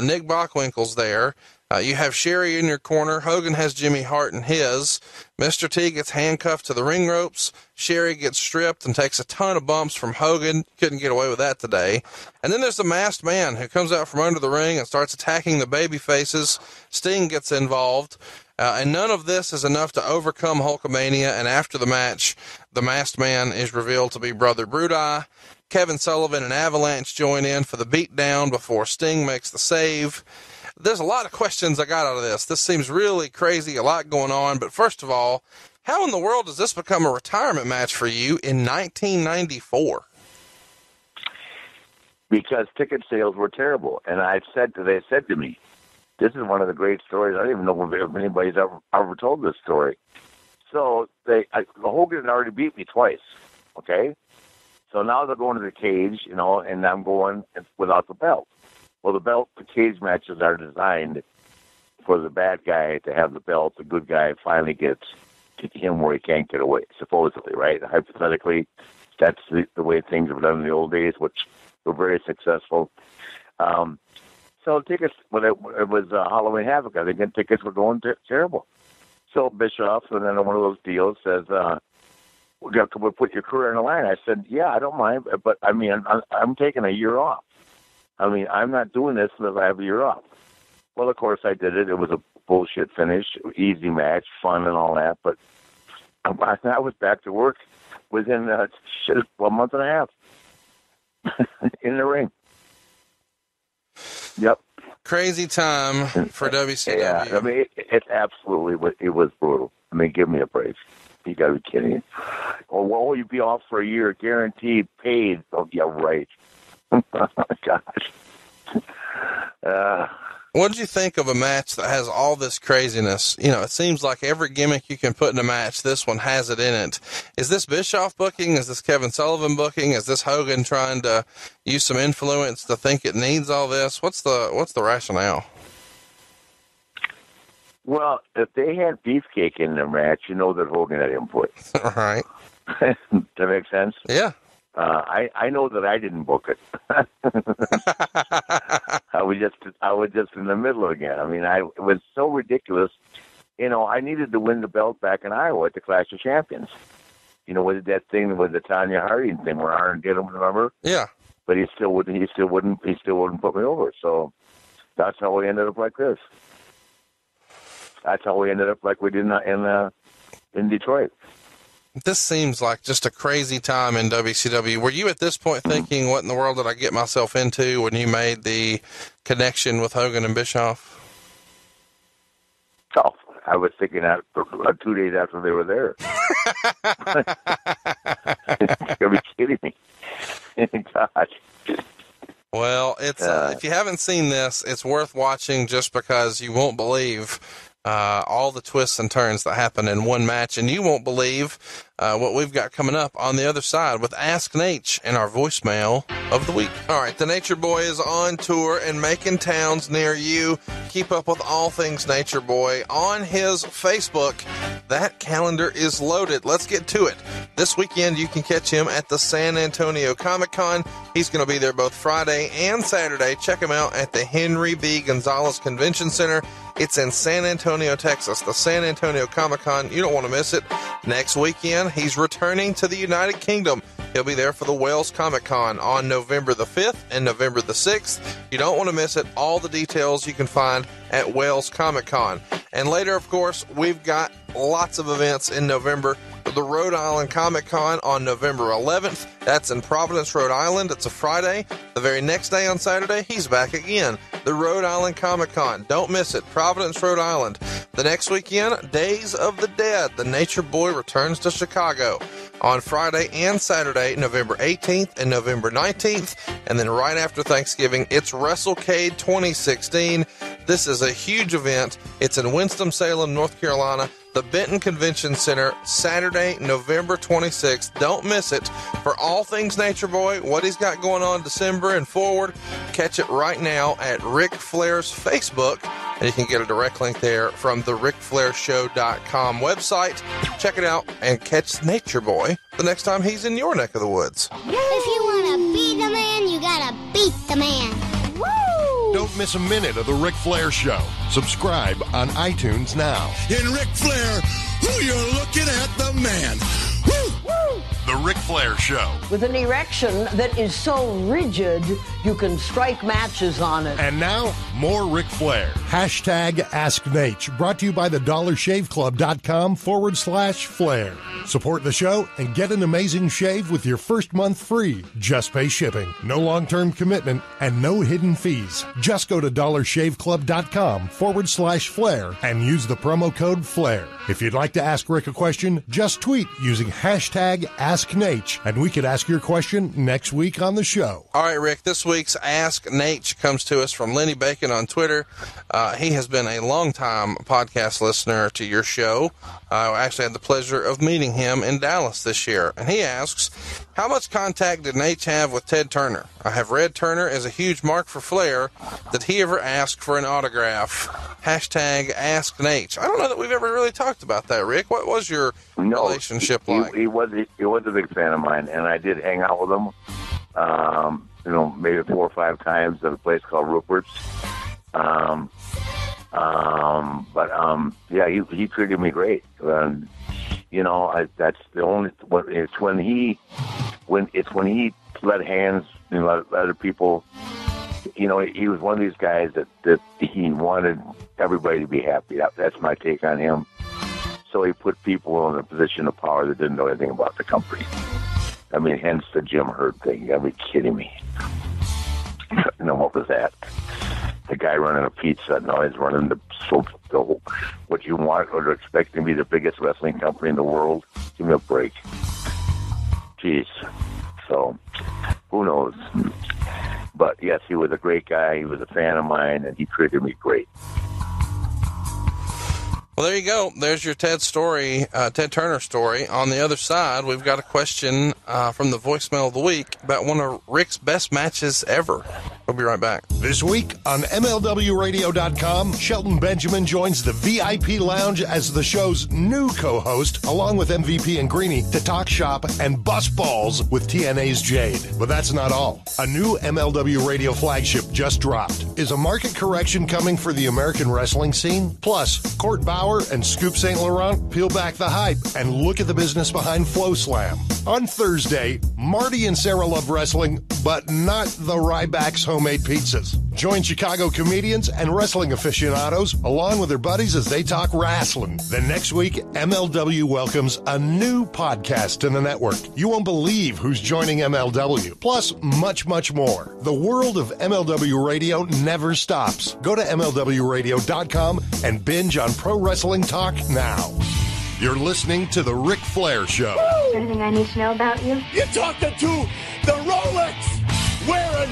Nick Bockwinkel's there. You have Sherry in your corner. Hogan has Jimmy Hart in his. Mr. T gets handcuffed to the ring ropes. Sherry gets stripped and takes a ton of bumps from Hogan. Couldn't get away with that today. And then there's the masked man who comes out from under the ring and starts attacking the baby faces. Sting gets involved. And none of this is enough to overcome Hulkamania. And after the match, the masked man is revealed to be Brother Brudai. Kevin Sullivan and Avalanche join in for the beatdown before Sting makes the save. There's a lot of questions I got out of this. This seems really crazy, a lot going on. But first of all, how in the world does this become a retirement match for you in 1994? Because ticket sales were terrible. And they said to me, this is one of the great stories. I don't even know if anybody's ever told this story. So Hogan had already beat me twice, okay? So now they're going to the cage, you know, and I'm going without the belt. Well, the cage matches are designed for the bad guy to have the belt. The good guy finally gets to him where he can't get away, supposedly, right? Hypothetically, that's the way things were done in the old days, which were very successful. So tickets, when it was Halloween Havoc, I think tickets were going terrible. So Bischoff, and then one of those deals says, we'll put your career on the line. I said, yeah, I don't mind, but I mean, I'm taking a year off. I mean, I'm not doing this unless I have a year off. Well, of course I did it. It was a bullshit finish, easy match, fun and all that, but I was back to work within a month and a half in the ring. Yep. Crazy time for WCW. Yeah, I mean, it absolutely it was brutal. I mean, give me a break. You got to be kidding me. Or will you be off for a year, guaranteed, paid? Oh, yeah, right. Oh, my gosh. What did you think of a match that has all this craziness? You know, it seems like every gimmick you can put in a match, this one has it in it. Is this Bischoff booking? Is this Kevin Sullivan booking? Is this Hogan trying to use some influence to think it needs all this? What's the rationale? Well, if they had Beefcake in their match, you know that Hogan had input. All right. Does that make sense? Yeah. I know that I didn't book it. I was just in the middle again. I mean, it was so ridiculous. You know, I needed to win the belt back in Iowa at the Clash of Champions. You know, with that thing with the Tanya Harding thing where Arn did him, remember? Yeah. But he still wouldn't put me over. So that's how we ended up like this. That's how we ended up like we did in Detroit. This seems like just a crazy time in WCW. Were you at this point thinking, what in the world did I get myself into when you made the connection with Hogan and Bischoff? Oh, I was thinking that 2 days after they were there. You're be kidding me. God. Well, it's if you haven't seen this, it's worth watching just because you won't believe all the twists and turns that happen in one match, and you won't believe what we've got coming up on the other side with Ask Nate in our voicemail of the week. All right, the Nature Boy is on tour and making towns near you. Keep up with all things Nature Boy on his Facebook. That calendar is loaded. Let's get to it. This weekend, you can catch him at the San Antonio Comic-Con. He's going to be there both Friday and Saturday. Check him out at the Henry B. Gonzalez Convention Center. It's in San Antonio, Texas, the San Antonio Comic-Con. You don't want to miss it. Next weekend, he's returning to the United Kingdom. He'll be there for the Wales Comic-Con on November the 5th and November the 6th. You don't want to miss it. All the details you can find at Wales Comic-Con. And later, of course, we've got lots of events in November. The Rhode Island Comic-Con on November 11th. That's in Providence, Rhode Island. It's a Friday. The very next day on Saturday, he's back again. The Rhode Island Comic-Con. Don't miss it. Providence, Rhode Island. The next weekend, Days of the Dead. The Nature Boy returns to Chicago on Friday and Saturday, November 18th and November 19th. And then right after Thanksgiving, it's WrestleCade 2016. This is a huge event. It's in Winston-Salem, North Carolina. The Benton Convention Center, Saturday, November 26th. Don't miss it. For all things Nature Boy, what he's got going on December and forward, catch it right now at Ric Flair's Facebook. And you can get a direct link there from the RicFlairShow.com website. Check it out and catch Nature Boy the next time he's in your neck of the woods. If you want to be the man, you got to beat the man. Woo! Don't miss a minute of the Ric Flair Show. Subscribe on iTunes now. In Ric Flair, who you're looking at, the man. Woo! Woo! The Ric Flair Show. With an erection that is so rigid, you can strike matches on it. And now, more Ric Flair. Hashtag Ask Nate. Brought to you by the DollarShaveClub.com/Flair. Support the show and get an amazing shave with your first month free. Just pay shipping. No long-term commitment and no hidden fees. Just go to DollarShaveClub.com/Flair and use the promo code Flair. If you'd like to ask Rick a question, just tweet using hashtag Ask Nate, and we could ask your question next week on the show. All right, Rick, this week's Ask Nate comes to us from Lenny Bacon on Twitter. He has been a longtime podcast listener to your show. I actually had the pleasure of meeting him in Dallas this year. And he asks, how much contact did Nate have with Ted Turner? I have read Turner as a huge mark for Flair. Did he ever ask for an autograph? Hashtag Ask Nate. I don't know that we've ever really talked about that, Rick. What was your relationship like? He was a big fan of mine, and I did hang out with him, maybe 4 or 5 times at a place called Rupert's. He treated me great. That's the only. It's when he let hands, let other people. He was one of these guys that he wanted everybody to be happy. That's my take on him. So he put people in a position of power that didn't know anything about the company. I mean, hence the Jim Hurt thing. Are you kidding me? What was that? The guy running a pizza, now he's running the what you want or expect to be the biggest wrestling company in the world. Give me a break. Jeez. So, who knows? But yes, he was a great guy. He was a fan of mine, and he treated me great. Well, there you go. There's your Ted story, Ted Turner story. On the other side, we've got a question from the voicemail of the week about one of Rick's best matches ever. We'll be right back. This week on MLWRadio.com, Shelton Benjamin joins the VIP Lounge as the show's new co-host, along with MVP and Greeny, to talk shop and bust balls with TNA's Jade. But that's not all. A new MLW Radio flagship just dropped. Is a market correction coming for the American wrestling scene? Plus, Court Bauer and Scoop St. Laurent peel back the hype and look at the business behind Flow Slam. On Thursday, Marty and Sarah love wrestling, but not the Ryback's homemade pizzas. Join Chicago comedians and wrestling aficionados along with their buddies as they talk wrestling. Then next week, MLW welcomes a new podcast to the network. You won't believe who's joining MLW. Plus, much, much more. The world of MLW Radio never stops. Go to MLWRadio.com and binge on pro wrestling talk now. You're listening to The Ric Flair Show. Is there anything I need to know about you? You're talking to the Rolex wearing,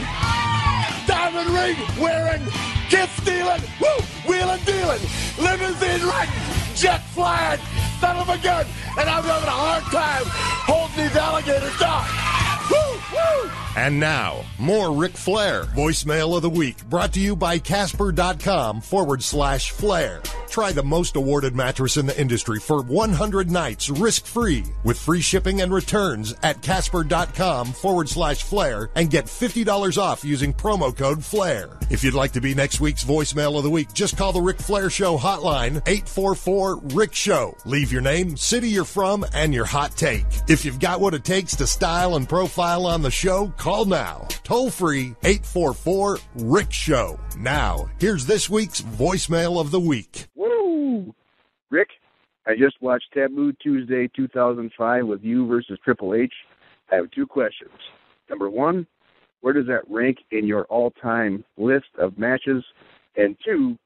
diamond ring wearing, kiss stealing, wheeling dealing, limousine riding, jet flying, son of a gun, and I'm having a hard time holding these alligators down. And now, more Ric Flair. Voicemail of the week brought to you by Casper.com/Flair. Try the most awarded mattress in the industry for 100 nights risk-free with free shipping and returns at Casper.com/Flair and get $50 off using promo code FLAIR. If you'd like to be next week's Voicemail of the Week, just call the Ric Flair Show hotline, 844-RIC-SHOW. Leave your name, city you're from, and your hot take. If you've got what it takes to style and profile on the show, call now. Toll free, 844-RIC-SHOW. Now, here's this week's Voicemail of the Week. Woo! Rick, I just watched Taboo Tuesday 2005 with you versus Triple H. I have 2 questions. Number 1, where does that rank in your all-time list of matches? And 2,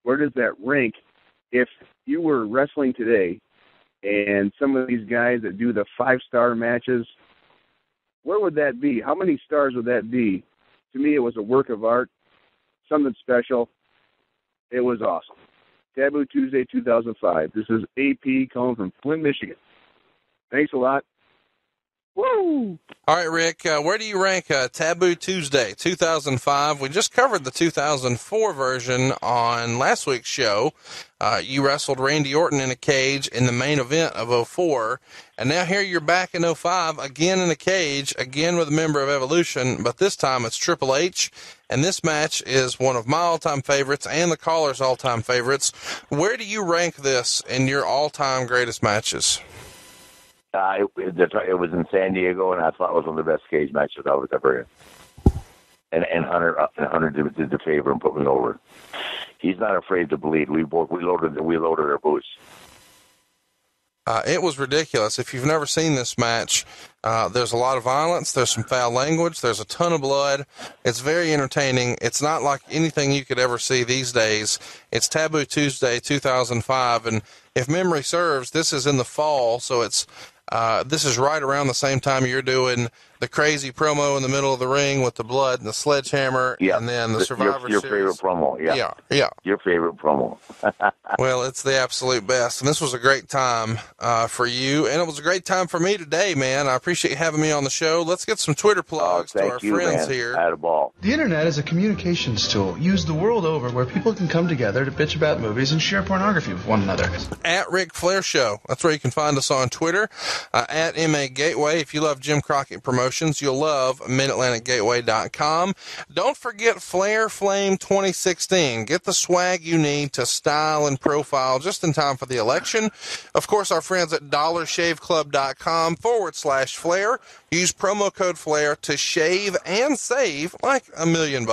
where does that rank if you were wrestling today and some of these guys that do the 5-star matches, where would that be? How many stars would that be? To me, it was a work of art, something special. It was awesome. Taboo Tuesday 2005. This is AP calling from Flint, Michigan. Thanks a lot. Woo! All right, Rick, where do you rank Taboo Tuesday 2005? We just covered the 2004 version on last week's show. You wrestled Randy Orton in a cage in the main event of 04, and now here you're back in 05, again in a cage, again with a member of Evolution, but this time it's Triple H, and this match is one of my all-time favorites and the caller's all-time favorites. Where do you rank this in your all-time greatest matches? It was in San Diego, and I thought it was one of the best cage matches I was ever in. And Hunter did the favor and put me over. He's not afraid to bleed. We loaded our boots. It was ridiculous. If you've never seen this match, there's a lot of violence. There's some foul language. There's a ton of blood. It's very entertaining. It's not like anything you could ever see these days. It's Taboo Tuesday 2005, and if memory serves, this is in the fall, so it's this is right around the same time you're doing the crazy promo in the middle of the ring with the blood and the sledgehammer, and then the Survivor your Series. favorite promo, Yeah. Your favorite promo. Well, it's the absolute best, and this was a great time for you, and it was a great time for me today, man. I appreciate you having me on the show. Let's get some Twitter plugs to our friends here. Had a ball. The internet is a communications tool used the world over where people can come together to bitch about movies and share pornography with one another. At Ric Flair Show. That's where you can find us on Twitter. At MA Gateway. If you love Jim Crockett Promotions, you'll love MidAtlanticGateway.com. Don't forget Flair Flame 2016. Get the swag you need to style and profile just in time for the election. Of course, our friends at DollarShaveClub.com/Flair. Use promo code Flair to shave and save like $1 million.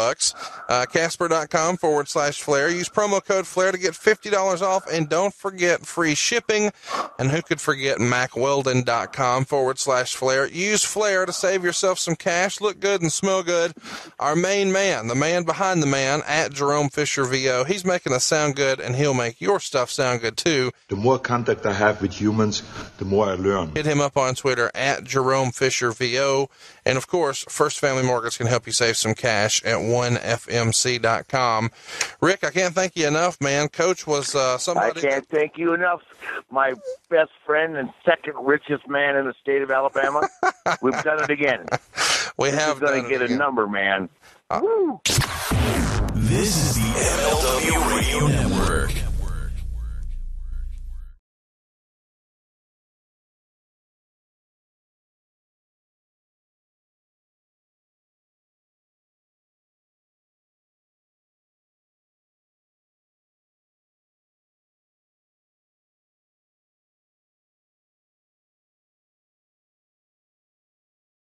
Casper.com/Flair. Use promo code Flair to get $50 off, and don't forget free shipping. And who could forget MacWeldon.com/Flair. Use Flair to save yourself some cash, look good, and smell good. Our main man, the man behind the man, at Jerome Fisher VO. He's making us sound good, and he'll make your stuff sound good too. The more contact I have with humans, the more I learn. Hit him up on Twitter at Jerome Fisher VO. And of course, First Family Mortgage can help you save some cash at 1FMC.com. Rick, I can't thank you enough, man. Coach was somebody. I can't thank you enough. My best friend and second richest man in the state of Alabama. We've done it again. We have done it again. This is going to get a number, man. Woo!